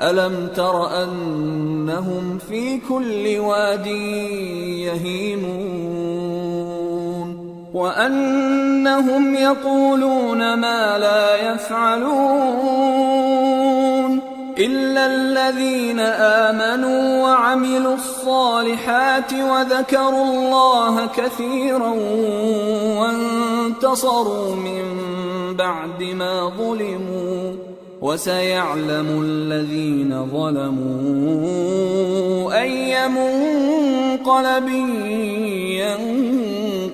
[SPEAKER 1] ألم تر أنهم في كل واد يهيمون وأنهم يقولون ما لا يفعلون إلا الذين آمنوا وعملوا الصالحات وذكروا الله كثيرا وانتصروا من بعد ما ظلموا وسيعلم الذين ظلموا أي منقلب ينقلبون.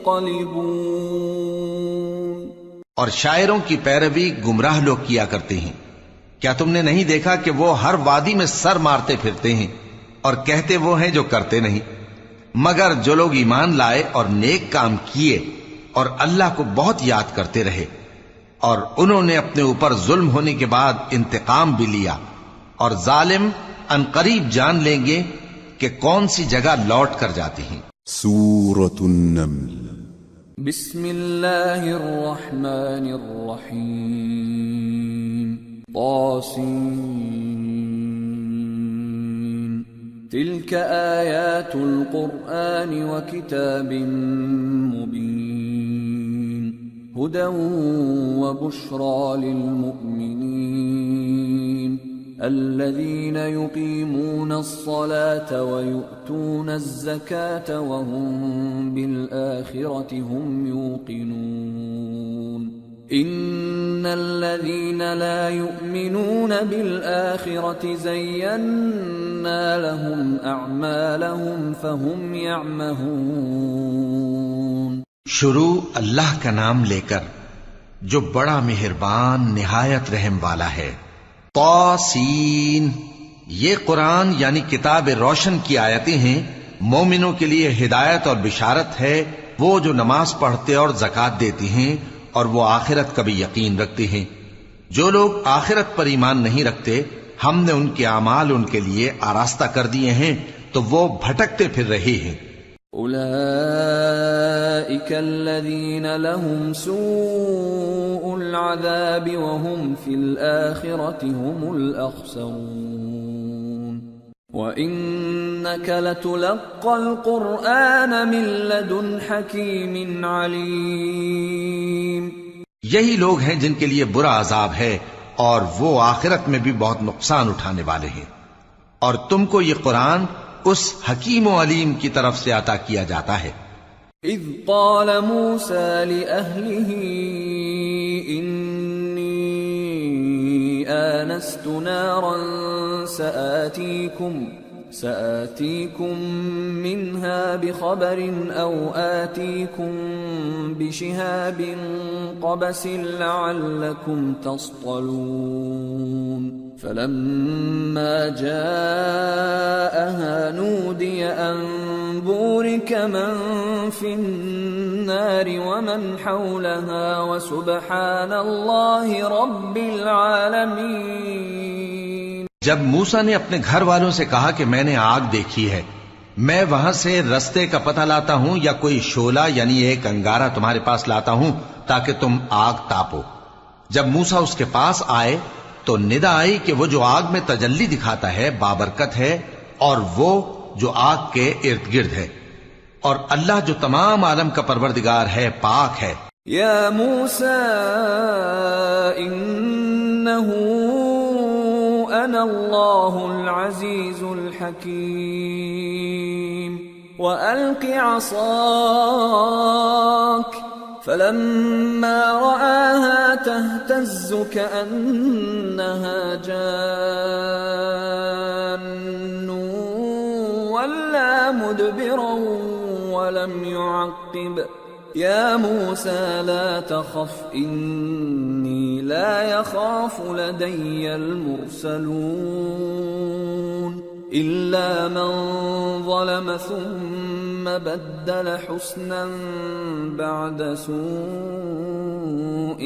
[SPEAKER 2] اور شاعروں کی پیروی گمراہ لوگ کیا کرتے ہیں. کیا تم نے نہیں دیکھا کہ وہ ہر وادی میں سر مارتے پھرتے ہیں اور کہتے وہ ہیں جو کرتے نہیں، مگر جو لوگ ایمان لائے اور نیک کام کیے اور اللہ کو بہت یاد کرتے رہے اور انہوں نے اپنے اوپر ظلم ہونے کے بعد انتقام بھی لیا، اور ظالم عنقریب جان لیں گے کہ کون سی جگہ لوٹ کر جاتے ہیں.
[SPEAKER 3] سورة النمل.
[SPEAKER 1] بسم اللہ الرحمن الرحیم. طاسين تلك آيات القرآن وكتاب مبين هدى وبشرى للمؤمنين الذين يقيمون الصلاة ويؤتون الزكاة وهم بالآخرة هم يوقنون إن الذين لا يؤمنون بالآخرة زينا لهم أعمالهم فهم يعمهون.
[SPEAKER 2] شروع اللہ کا نام لے کر جو بڑا مہربان نہایت رحم والا ہے. طاسین، یہ قرآن یعنی کتاب روشن کی آیتیں ہیں. مومنوں کے لیے ہدایت اور بشارت ہے، وہ جو نماز پڑھتے اور زکوٰۃ دیتی ہیں اور وہ آخرت کا بھی یقین رکھتے ہیں. جو لوگ آخرت پر ایمان نہیں رکھتے، ہم نے ان کے اعمال ان کے لیے آراستہ کر دیے ہیں تو وہ بھٹکتے پھر رہے ہیں.
[SPEAKER 1] أولئك الذين لهم سوء العذاب وهم في الآخرة هم الأخسرون. وإنك لتلقى القرآن من لدن حكيم عليم.
[SPEAKER 2] یہی لوگ ہیں جن کے لیے برا عذاب ہے اور وہ آخرت میں بھی بہت نقصان اٹھانے والے ہیں. اور تم کو یہ قرآن اس حکیم و علیم کی طرف سے عطا کیا جاتا ہے.
[SPEAKER 1] اذ قال موسى لأهله إني آنست نارا سآتيكم منها بخبر أو آتيكم بشهاب قبس لعلكم تصطلون. فلما جاءها نودي أن بورك من في النار ومن حولها وسبحان الله رب العالمين.
[SPEAKER 2] جب موسیٰ نے اپنے گھر والوں سے کہا کہ میں نے آگ دیکھی ہے، میں وہاں سے رستے کا پتہ لاتا ہوں یا کوئی شعلہ یعنی ایک انگارہ تمہارے پاس لاتا ہوں تاکہ تم آگ تاپو. جب موسیٰ اس کے پاس آئے تو ندا آئی کہ وہ جو آگ میں تجلی دکھاتا ہے بابرکت ہے اور وہ جو آگ کے ارد گرد ہے، اور اللہ جو تمام عالم کا پروردگار ہے پاک ہے.
[SPEAKER 1] یا موسیٰ انہو انا اللہ العزیز الحکیم وألق عصاک فلما رآها تهتز كأنها جان ولا مدبرا ولم يعقب. يا موسى لا تخف إني لا يخاف لدي المرسلون إلا من ظلم ثم بدل حسنا بعد سوء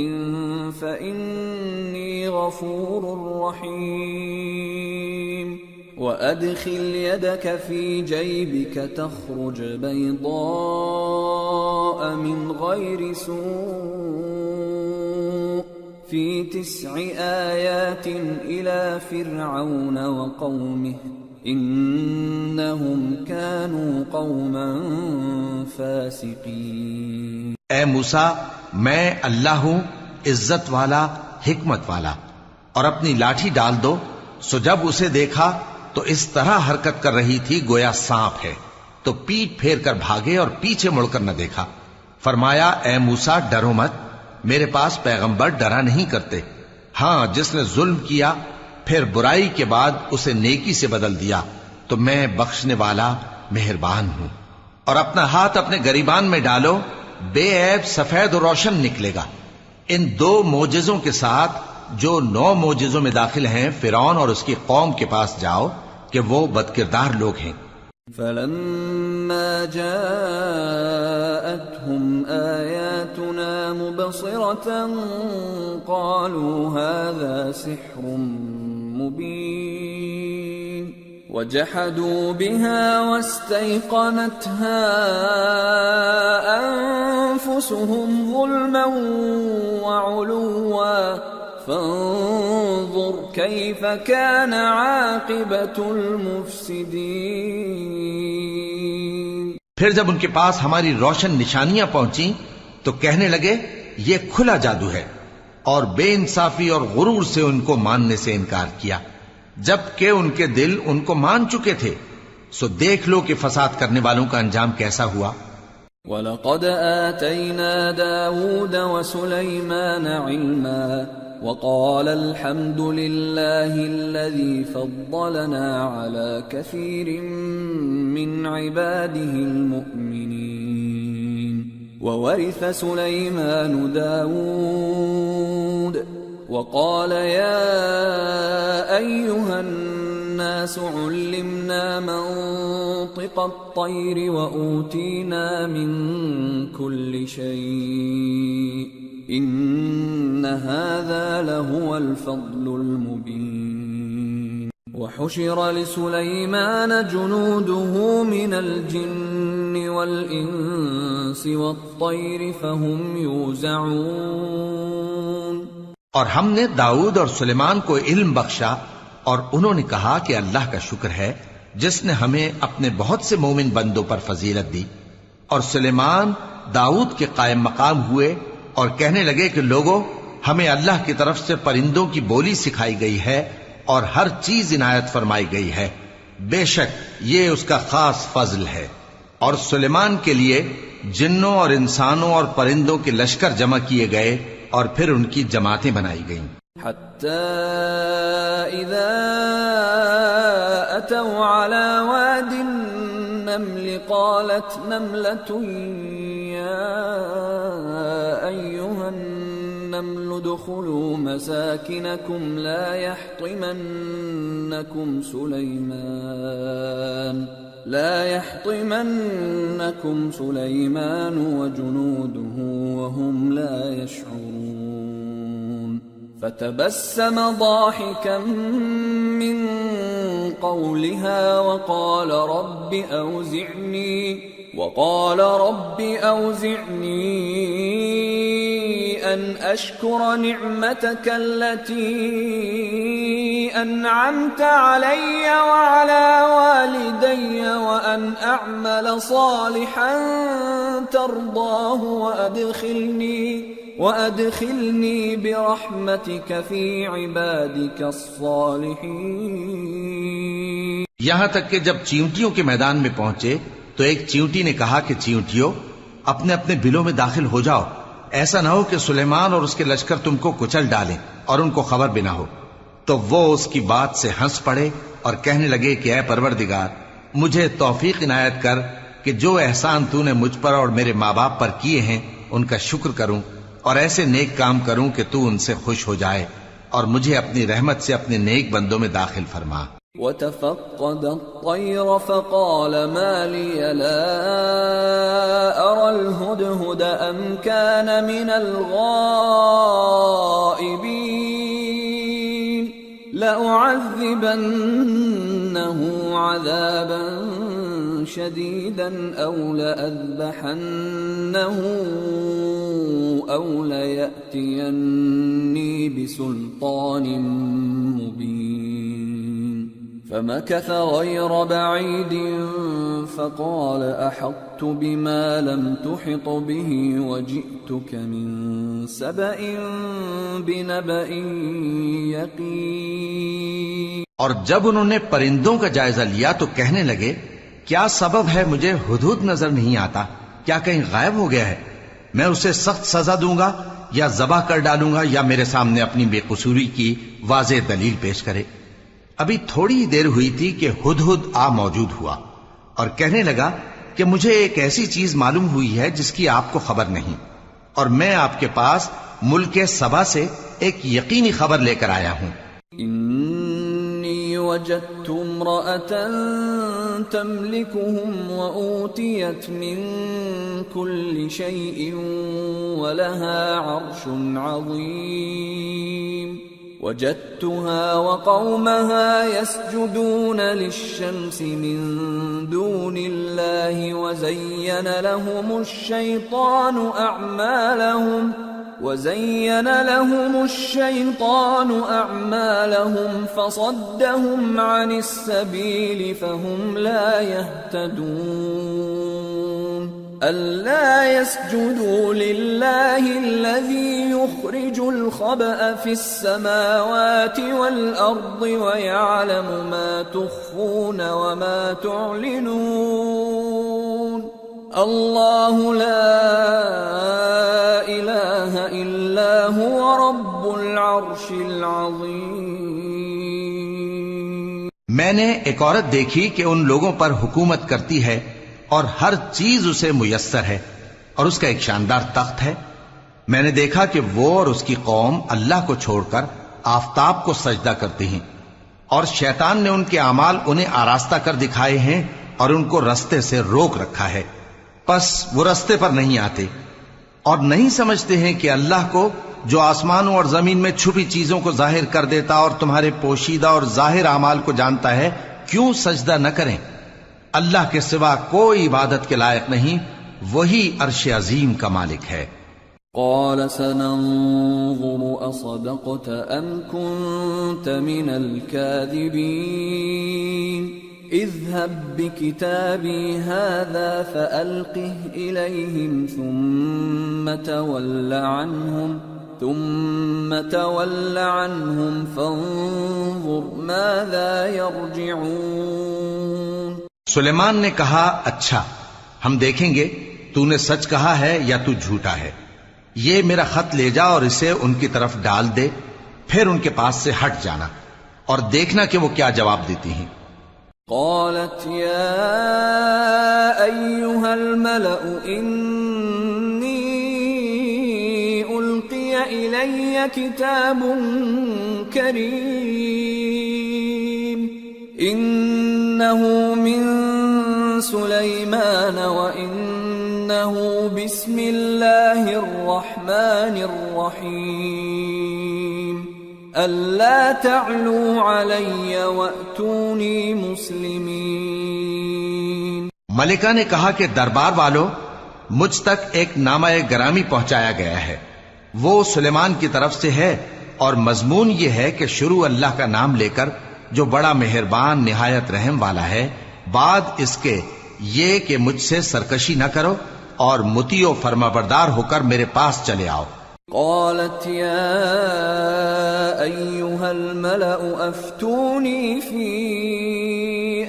[SPEAKER 1] فإني غفور رحيم. وأدخل يدك في جيبك تخرج بيضاء من غير سوء في 9 آيات إلى فرعون وقومه إنهم كانوا قوما فاسقين.
[SPEAKER 2] اے موسیٰ، میں اللہ ہوں، عزت والا، حکمت والا. اور اپنی لاٹھی ڈال دو. سو جب اسے دیکھا تو اس طرح حرکت کر رہی تھی گویا سانپ ہے، تو پیٹ پھیر کر بھاگے اور پیچھے مڑ کر نہ دیکھا. فرمایا اے موسیٰ ڈرو مت، میرے پاس پیغمبر ڈرا نہیں کرتے. ہاں جس نے ظلم کیا پھر برائی کے بعد اسے نیکی سے بدل دیا تو میں بخشنے والا مہربان ہوں. اور اپنا ہاتھ اپنے گریبان میں ڈالو، بے عیب سفید و روشن نکلے گا. ان 2 معجزوں کے ساتھ جو 9 معجزوں میں داخل ہیں فرعون اور اس کی قوم کے پاس جاؤ کہ وہ بدکردار لوگ ہیں.
[SPEAKER 1] فلما جاءتهم آياتنا مبصرة قالوا هذا سحر مبين وجحدوا بها واستيقنتها أنفسهم ظلما وعلوا فانظر كيف كان عاقبة المفسدين.
[SPEAKER 2] پھر جب ان کے پاس ہماری روشن نشانیاں پہنچیں تو کہنے لگے یہ کھلا جادو ہے، اور بے انصافی اور غرور سے ان کو ماننے سے انکار کیا. جبکہ ان کے دل ان کو مان چکے تھے. سو دیکھ لو کہ فساد کرنے والوں کا انجام کیسا ہوا.
[SPEAKER 1] وَلَقَدْ آتَيْنَا دَاوُودَ وَسُلَيْمَانَ عِلْمًا وَقَالَ الْحَمْدُ لِلَّهِ الَّذِي فَضَّلَنَا عَلَى كَثِيرٍ مِّنْ عِبَادِهِ الْمُؤْمِنِينَ. وَوَرِثَ سُلَيْمَانُ دَاوُودَ وَقَالَ يَا أَيُّهَا النَّاسُ عُلِّمْنَا مَنطِقَ الطَّيْرِ وَأُوتِينَا مِن كُلِّ شَيْءٍ إِنَّ هَذَا لَهُوَ الْفَضْلُ الْمُبِينُ. وَحُشِرَ لِسُلَيْمَانَ جُنُودُهُ مِنَ الْجِنِّ وَالْإِنسِ وَالطَّيْرِ فَهُمْ يُوزَعُونَ.
[SPEAKER 2] اور ہم نے داؤد اور سلیمان کو علم بخشا، اور انہوں نے کہا کہ اللہ کا شکر ہے جس نے ہمیں اپنے بہت سے مومن بندوں پر فضیلت دی. اور سلیمان داؤد کے قائم مقام ہوئے اور کہنے لگے کہ لوگوں، ہمیں اللہ کی طرف سے پرندوں کی بولی سکھائی گئی ہے اور ہر چیز عنایت فرمائی گئی ہے، بے شک یہ اس کا خاص فضل ہے. اور سلیمان کے لیے جنوں اور انسانوں اور پرندوں کے لشکر جمع کیے گئے اور پھر ان کی جماعتیں بنائی گئیں.
[SPEAKER 1] حتى إذا أتوا على واد النمل قالت نملة يا أيها النمل ادخلوا مساكنكم لا يحطمنكم سليمان وجنوده وهم لا يشعرون. فتبسم ضاحكا من قولها وقال رب أوزعني أن أشكر نعمتك التي أنعمت علي وعلى والدي وأن أعمل صالحا ترضاه وأدخلني برحمتك في عبادك الصالحين.
[SPEAKER 2] یہاں تک کہ جب چیونٹیوں کے میدان میں پہنچے تو ایک چیونٹی نے کہا کہ چیونٹیوں، اپنے اپنے بلوں میں داخل ہو جاؤ، ایسا نہ ہو کہ سلیمان اور اس کے لشکر تم کو کچل ڈالیں اور ان کو خبر بھی نہ ہو. تو وہ اس کی بات سے ہنس پڑے اور کہنے لگے کہ اے پروردگار، مجھے توفیق عنایت کر کہ جو احسان تو نے مجھ پر اور میرے ماں باپ پر کیے ہیں ان کا شکر کروں اور ایسے نیک کام کروں کہ تو ان سے خوش ہو جائے، اور مجھے اپنی رحمت سے اپنے نیک بندوں میں داخل فرما.
[SPEAKER 1] وَتَفَقَّدَ الطَّيْرَ فَقَالَ مَا لِيَ لَا أَرَى الْهُدْهُدَ أَمْ كَانَ مِنَ الْغَائِبِينَ لَأُعَذِّبَنَّهُ عَذَابًا شَدِيدًا أَوْ لَأَذْبَحَنَّهُ أَوْ لَيَأْتِيَنِّي بِسُلْطَانٍ مُبِينٍ. فمكث غير بعيد فقال أحطت بما لم تحط به وجئتك من سبأ بنبأ يقين.
[SPEAKER 2] اور جب انہوں نے پرندوں کا جائزہ لیا تو کہنے لگے کیا سبب ہے مجھے ہدہد نظر نہیں آتا؟ کیا کہیں غائب ہو گیا ہے؟ میں اسے سخت سزا دوں گا یا ذبح کر ڈالوں گا یا میرے سامنے اپنی بے قصوری کی واضح دلیل پیش کرے. ابھی تھوڑی ہی دیر ہوئی تھی کہ ہدہد آ موجود ہوا اور کہنے لگا کہ مجھے ایک ایسی چیز معلوم ہوئی ہے جس کی آپ کو خبر نہیں، اور میں آپ کے پاس ملک سبا سے ایک یقینی خبر لے کر آیا ہوں.
[SPEAKER 1] انی وجدت امرأة تملكهم وأوتيت من كل شيء ولها عرش عظيم. وجدتها وقومها يسجدون للشمس من دون الله وزين لهم الشيطان أعمالهم فصدهم عن السبيل فهم لا يهتدون. ألا يسجدوا لله الذي يخرج الخبأ في السماوات والأرض ويعلم ما تخفون وما تعلنون الله لا إله إلا هو رب العرش العظيم.
[SPEAKER 2] میں نے ایک عورت دیکھی کہ ان لوگوں پر حکومت کرتی ہے اور ہر چیز اسے میسر ہے اور اس کا ایک شاندار تخت ہے. میں نے دیکھا کہ وہ اور اس کی قوم اللہ کو چھوڑ کر آفتاب کو سجدہ کرتے ہیں اور شیطان نے ان کے اعمال انہیں آراستہ کر دکھائے ہیں اور ان کو رستے سے روک رکھا ہے، پس وہ رستے پر نہیں آتے اور نہیں سمجھتے ہیں کہ اللہ کو جو آسمانوں اور زمین میں چھپی چیزوں کو ظاہر کر دیتا اور تمہارے پوشیدہ اور ظاہر اعمال کو جانتا ہے، کیوں سجدہ نہ کریں؟ اللہ کے سوا کوئی عبادت کے لائق نہیں، وہی عرش عظیم کا مالک ہے.
[SPEAKER 1] قال سننظر أصدقت أم كنت من الكاذبين اذهب بكتابي هذا فألقه إليهم ثم تول عنهم فانظر ماذا يرجعون.
[SPEAKER 2] سلیمان نے کہا اچھا ہم دیکھیں گے تو نے سچ کہا ہے یا تو جھوٹا ہے. یہ میرا خط لے جا اور اسے ان کی طرف ڈال دے، پھر ان کے پاس سے ہٹ جانا اور دیکھنا کہ وہ کیا جواب دیتی ہیں.
[SPEAKER 1] قالت يا أيها الملأ إني ألقي إلي كتاب كريم إنه من سليمان وإنه بسم الله الرحمن الرحيم ألا تعلوا علي وأتوني مسلمين.
[SPEAKER 2] ملکہ نے کہا کہ دربار والو، مجھ تک ایک نامہ گرامی پہنچایا گیا ہے، وہ سلیمان کی طرف سے ہے اور مضمون یہ ہے کہ شروع اللہ کا نام لے کر جو بڑا مہربان نہایت رحم والا ہے، بعد اس کے یہ کہ مجھ سے سرکشی نہ کرو اور مطیع و فرمانبردار ہو کر میرے پاس چلے آؤ.
[SPEAKER 1] قالت يا أيها الملأ أفتوني في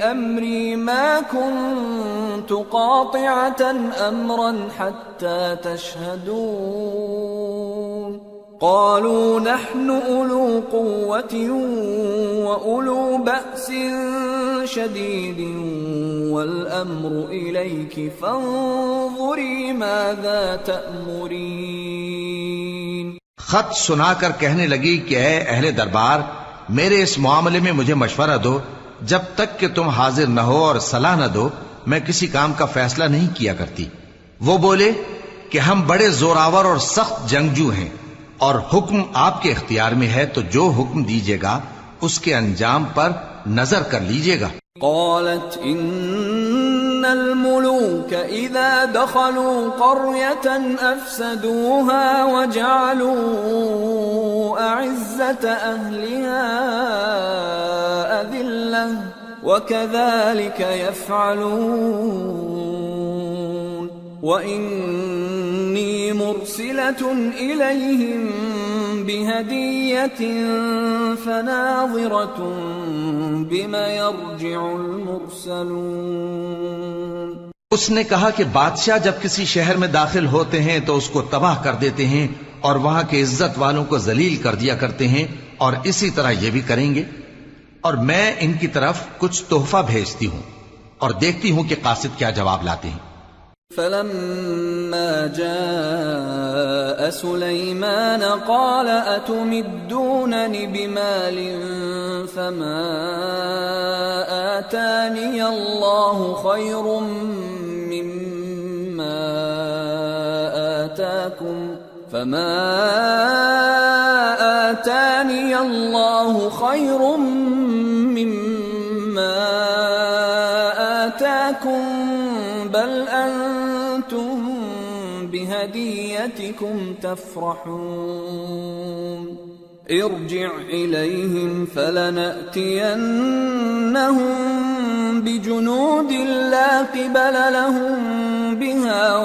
[SPEAKER 1] أمري ما كنت قاطعة أمرا حتى تشهدون. قالوا نحن أولو قوة وأولو بأس شديد والأمر إليك فانظري ماذا تأمرين.
[SPEAKER 2] خط سنا کر کہنے لگی کہ اے اہل دربار، میرے اس معاملے میں مجھے مشورہ دو، جب تک کہ تم حاضر نہ ہو اور صلاح نہ دو میں کسی کام کا فیصلہ نہیں کیا کرتی. وہ بولے کہ ہم بڑے زوراور اور سخت جنگجو ہیں اور حکم آپ کے اختیار میں ہے، تو جو حکم دیجیے گا اس کے انجام پر نظر کر لیجیے گا.
[SPEAKER 1] قالت ان الملوك اذا دخلوا قرية افسدوها وجعلوا اعزة اهلها اذلة وكذلك يفعلون وإني مرسلة إليهم بهدية فناظرة بما يرجع المرسلون.
[SPEAKER 2] اس نے کہا کہ بادشاہ جب کسی شہر میں داخل ہوتے ہیں تو اس کو تباہ کر دیتے ہیں اور وہاں کے عزت والوں کو ذلیل کر دیا کرتے ہیں، اور اسی طرح یہ بھی کریں گے. اور میں ان کی طرف کچھ تحفہ بھیجتی ہوں اور دیکھتی ہوں کہ قاصد کیا جواب لاتے ہیں.
[SPEAKER 1] فلما جاء سليمان قال أتمدونني بمال فما آتاني الله خير مما آتاكم بل أنتم بهديتكم تفرحون. ارجع إليهم فلنأتينهم بجنود لا قبل لهم بها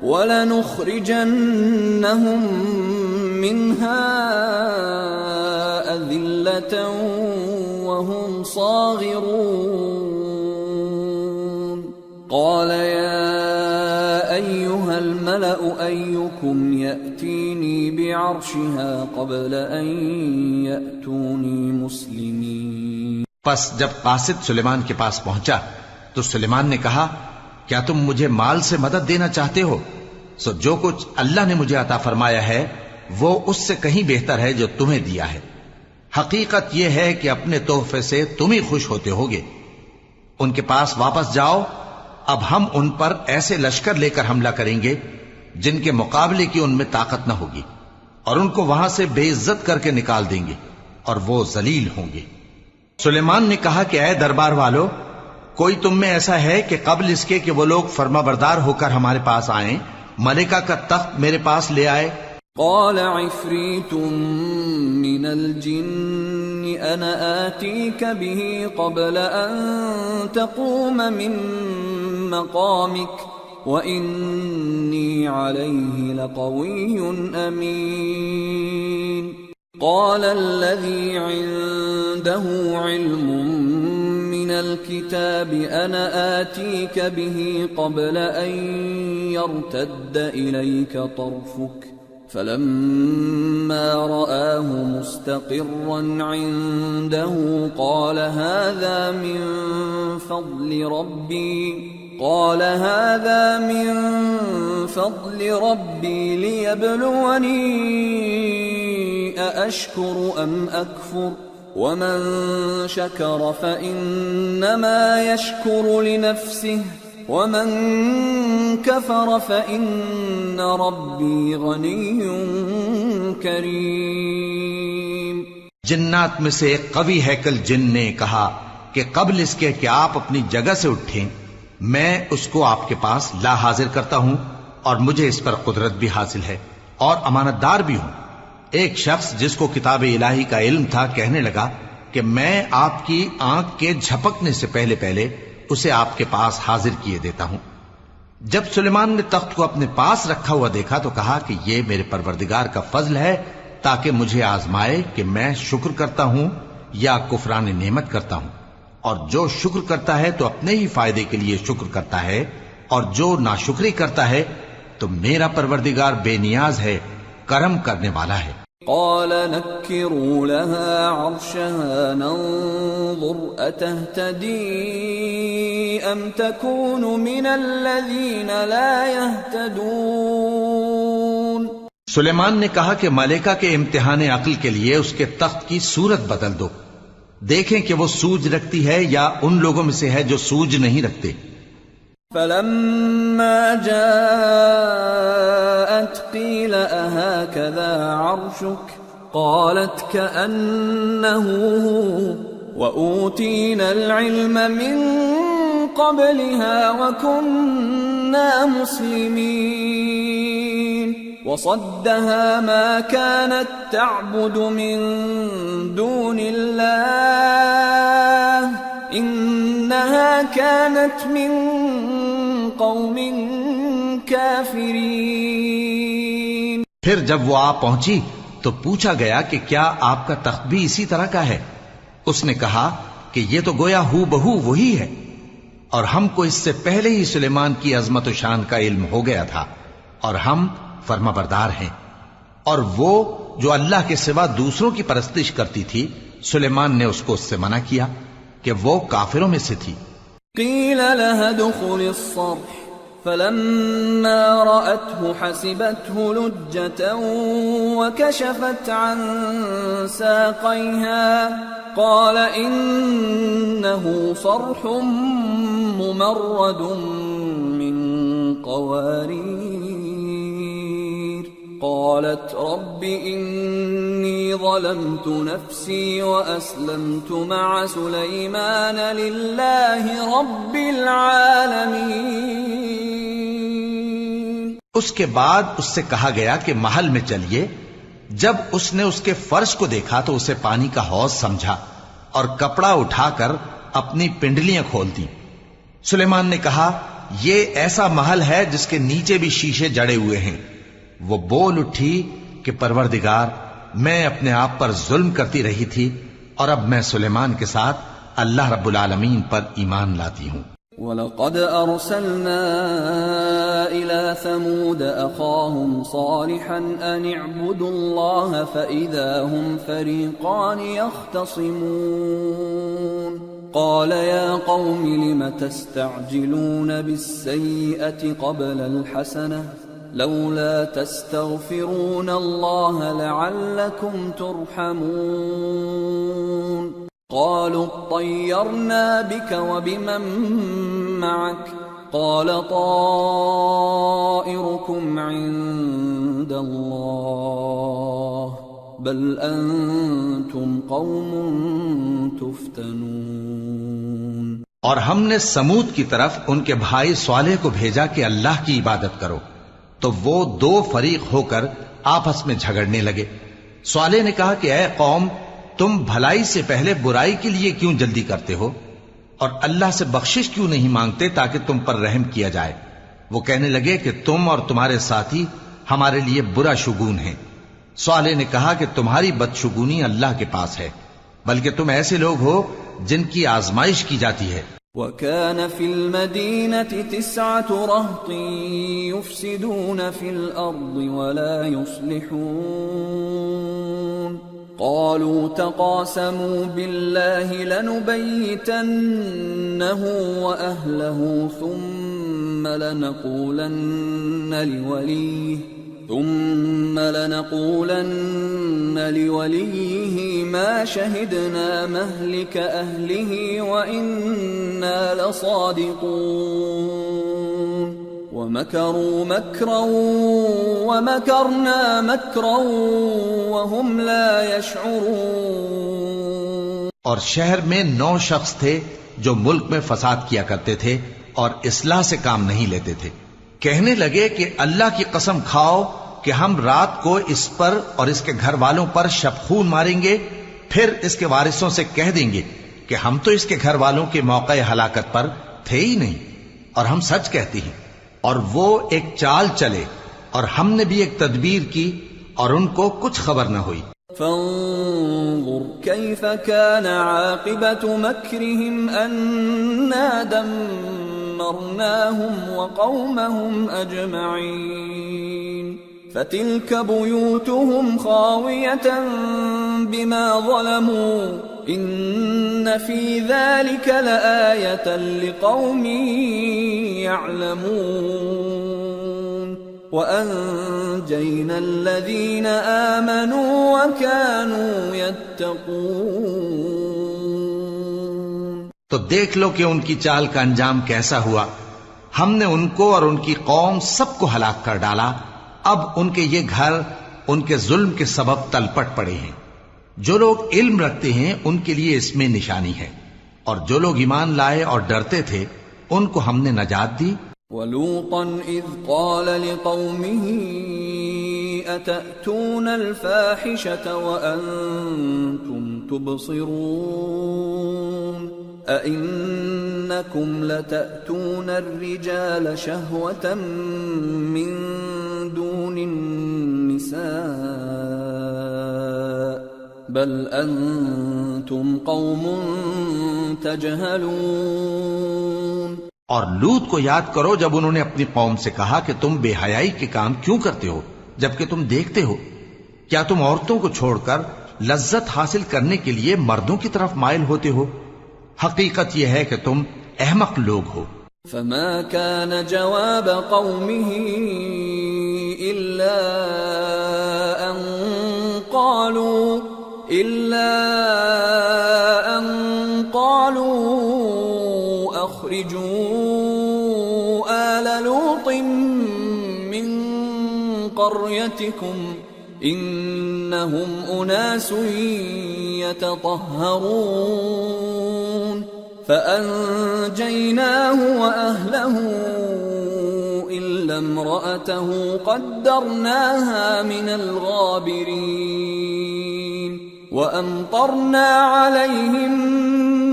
[SPEAKER 1] ولنخرجنهم منها أذلة وهم صاغرون قال يا أيها الملأ أيكم يأتيني بعرشها قبل أن يأتوني مسلمين.
[SPEAKER 2] پس جب قاصد سلیمان کے پاس پہنچا تو سلیمان نے کہا کیا تم مجھے مال سے مدد دینا چاہتے ہو؟ سو جو کچھ اللہ نے مجھے عطا فرمایا ہے وہ اس سے کہیں بہتر ہے جو تمہیں دیا ہے. حقیقت یہ ہے کہ اپنے تحفے سے تم ہی خوش ہوتے ہوگے. ان کے پاس واپس جاؤ. اب ہم ان پر ایسے لشکر لے کر حملہ کریں گے جن کے مقابلے کی ان میں طاقت نہ ہوگی اور ان کو وہاں سے بے عزت کر کے نکال دیں گے اور وہ ذلیل ہوں گے. سلیمان نے کہا کہ اے دربار والو، کوئی تم میں ایسا ہے کہ قبل اس کے کہ وہ لوگ فرما بردار ہو کر ہمارے پاس آئیں ملکہ کا تخت میرے پاس لے آئے؟
[SPEAKER 1] قال عفريت من الجن أنا آتيك به قبل أن تقوم من مقامك وإني عليه لقوي أمين. قال الذي عنده علم من الكتاب أنا آتيك به قبل أن يرتد إليك طرفك فلما رآه مستقرا عنده قال هذا من فضل ربي ليبلوني أأشكر أم أكفر ومن شكر فإنما يشكر لنفسه ومن كفر فإن ربي غني كريم.
[SPEAKER 2] جنات میں سے ایک قوی ہیکل جن نے کہا کہ قبل اس کے کہ آپ اپنی جگہ سے اٹھیں میں اس کو آپ کے پاس لا حاضر کرتا ہوں اور مجھے اس پر قدرت بھی حاصل ہے اور امانت دار بھی ہوں. ایک شخص جس کو کتاب الہی کا علم تھا کہنے لگا کہ میں آپ کی آنکھ کے جھپکنے سے پہلے پہلے اسے آپ کے پاس حاضر کیے دیتا ہوں. جب سلیمان نے تخت کو اپنے پاس رکھا ہوا دیکھا تو کہا کہ یہ میرے پروردگار کا فضل ہے تاکہ مجھے آزمائے کہ میں شکر کرتا ہوں یا کفران نعمت کرتا ہوں. اور جو شکر کرتا ہے تو اپنے ہی فائدے کے لیے شکر کرتا ہے اور جو ناشکری کرتا ہے تو میرا پروردگار بے نیاز ہے، کرم کرنے والا ہے.
[SPEAKER 1] قال نكروا لها عرشها ننظر أتهتدي أم تكون من الذين لا يهتدون.
[SPEAKER 2] سلیمان نے کہا کہ ملکہ کے امتحان عقل کے لیے اس کے تخت کی صورت بدل دو، دیکھیں کہ وہ سوج رکھتی ہے یا ان لوگوں میں سے ہے جو سوج نہیں رکھتے.
[SPEAKER 1] فلما جاءت قيل أهكذا عرشك قالت كأنه هو وأوتينا العلم من قبلها وكنا مسلمين. وصدها ما كانت تعبد من دون الله إنها كانت من قوم كافرين.
[SPEAKER 2] پھر جب وہ آ پہنچی تو پوچھا گیا کہ کیا آپ کا تخت بھی اسی طرح کا ہے؟ اس نے کہا کہ یہ تو گویا ہو بہو وہی ہے، اور ہم کو اس سے پہلے ہی سلیمان کی عظمت و شان کا علم ہو گیا تھا اور ہم فرما بردار ہیں. اور وہ جو اللہ کے سوا دوسروں کی پرستش کرتی تھی سلیمان نے اس کو اس سے منع کیا کہ وہ کافروں میں سے تھی.
[SPEAKER 1] قیل لها ادخل الصرح فلما رأته حسبته لجة وكشفت عن ساقيها قال إنه صرح ممرد من قوارير. قالت رب إني ظلمت نفسي وأسلمت مع سليمان لله رب العالمين.
[SPEAKER 2] اس کے بعد اس سے کہا گیا کہ محل میں چلیے. جب اس نے اس کے فرش کو دیکھا تو اسے پانی کا حوض سمجھا اور کپڑا اٹھا کر اپنی پنڈلیاں کھول دی. سلیمان نے کہا یہ ایسا محل ہے جس کے نیچے بھی شیشے جڑے ہوئے ہیں. وہ بول اٹھی کہ پروردگار میں اپنے آپ پر ظلم کرتی رہی تھی اور اب میں سلیمان کے ساتھ اللہ رب العالمین پر ایمان لاتی ہوں.
[SPEAKER 1] وَلَقَدْ أَرْسَلْنَا إِلَى ثَمُودَ أَخَاهُمْ صَالِحًا أَنِ اعْبُدُوا اللَّهَ فَإِذَا هُمْ فَرِيقَانِ يَخْتَصِمُونَ قَالَ يَا قَوْمِ لِمَ تَسْتَعْجِلُونَ بِالسَّيِّئَةِ قَبْلَ الْحَسَنَةِ لَوْلَا تَسْتَغْفِرُونَ اللَّهَ لَعَلَّكُمْ تُرْحَمُونَ قالوا اطيرنا بك وبمن معك قال طائركم عند الله بل أنتم قوم تفتنون.
[SPEAKER 2] اور ہم نے سمود کی طرف ان کے بھائی صالح کو بھیجا کہ اللہ کی عبادت کرو تو وہ دو فریق ہو کر آپس میں جھگڑنے لگے. صالح نے کہا کہ اے قوم تم بھلائی سے پہلے برائی کے لیے کیوں جلدی کرتے ہو اور اللہ سے بخشش کیوں نہیں مانگتے تاکہ تم پر رحم کیا جائے. وہ کہنے لگے کہ تم اور تمہارے ساتھی ہمارے لیے برا شگون ہیں. صالح نے کہا کہ تمہاری بدشگونی اللہ کے پاس ہے بلکہ تم ایسے لوگ ہو جن کی آزمائش کی جاتی ہے.
[SPEAKER 1] وَكَانَ فِي الْمَدِينَةِ 9 رَهْطٍ يُفْسِدُونَ فِي الْأَرْضِ وَلَا يُصْلِحُونَ قالوا تقاسموا بالله لنبيتنه وأهله ثم لنقولن لوليه ما شهدنا مهلك أهله وإنا لصادقون ومكروا مكرا ومكرنا مكرا وهم لا يشعرون.
[SPEAKER 2] اور شہر میں 9 شخص تھے جو ملک میں فساد کیا کرتے تھے اور اصلاح سے کام نہیں لیتے تھے. کہنے لگے کہ اللہ کی قسم کھاؤ کہ ہم رات کو اس پر اور اس کے گھر والوں پر شبخون ماریں گے پھر اس کے وارثوں سے کہہ دیں گے کہ ہم تو اس کے گھر والوں کے موقع ہلاکت پر تھے ہی نہیں اور ہم سچ کہتی ہیں. اور وہ ایک چال چلے اور ہم نے بھی ایک تدبیر کی اور ان کو کچھ خبر نہ ہوئی.
[SPEAKER 1] فانظر كيف كان عاقبة مكرهم أنا دمرناهم وقومهم أجمعين فتلك بيوتهم خاوية بما ظلموا إن في ذلك لآية لقوم يعلمون وأنجينا الذين آمنوا وكانوا يتقون.
[SPEAKER 2] تو دیکھ لو کہ ان کی چال کا انجام کیسا ہوا. ہم نے ان کو اور ان کی قوم سب کو ہلاک کر ڈالا. اب ان کے یہ گھر ان کے ظلم کے سبب تلپٹ پڑے ہیں. جو لوگ علم رکھتے ہیں ان کے لیے اس میں نشانی ہے اور جو لوگ ایمان لائے اور ڈرتے تھے ان کو ہم نے نجات دی.
[SPEAKER 1] وَلُوطًا إِذْ قَالَ لِقَوْمِهِ أَتَأْتُونَ الْفَاحِشَةَ وَأَنْتُمْ تُبْصِرُونَ أَإِنَّكُمْ لَتَأْتُونَ الرِّجَالَ شَهْوَةً مِّن دُونِ النِّسَاءِ بَلْ أَنْتُمْ قَوْمٌ تَجْهَلُونَ.
[SPEAKER 2] اور لوط کو یاد کرو جب انہوں نے اپنی قوم سے کہا کہ تم بے حیائی کے کام کیوں کرتے ہو جبکہ تم دیکھتے ہو. کیا تم عورتوں کو چھوڑ کر لذت حاصل کرنے کے لیے مردوں کی طرف مائل ہوتے ہو؟ حقیقت یہ ہے کہ تم احمق لوگ ہو.
[SPEAKER 1] فما كان جواب قومه إلا أن قالوا أخرجوا آل لوط من قريتكم إنهم أناس يتطهرون فأنجيناه وأهله إلا امرأته قدرناها من الغابرين وأمطرنا عليهم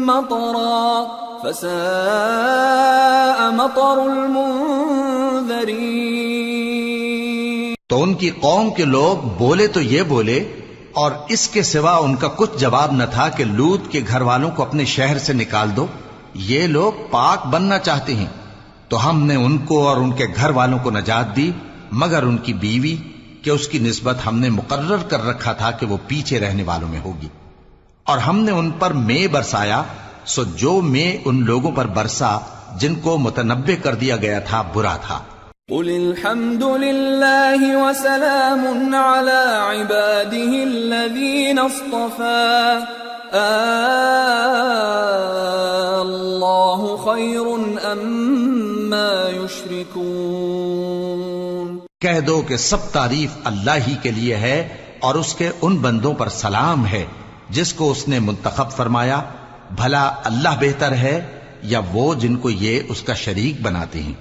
[SPEAKER 1] مطرا فساء مطر المنذرين۔
[SPEAKER 2] تو ان کی قوم کے لوگ بولے تو یہ بولے، اور اس کے سوا ان کا کچھ جواب نہ تھا کہ لوط کے گھر والوں کو اپنے شہر سے نکال دو، یہ لوگ پاک بننا چاہتے ہیں۔ تو ہم نے ان کو اور ان کے گھر والوں کو نجات دی، مگر ان کی بیوی کہ اس کی نسبت ہم نے مقرر کر رکھا تھا کہ وہ پیچھے رہنے والوں میں ہوگی۔ اور ہم نے ان پر مے برسایا، سو جو مے ان لوگوں پر برسا جن کو متنبع کر دیا گیا تھا برا تھا۔
[SPEAKER 1] قل الحمد لله وسلام على عباده الذين اصطفى الله خير أما يشركون۔
[SPEAKER 2] کہہ دو کہ سب تعریف اللہ ہی کے لیے ہے، اور اس کے ان بندوں پر سلام ہے جس کو اس نے منتخب فرمایا، بھلا اللہ بہتر ہے یا وہ جن کو یہ اس کا شریک بناتے ہیں۔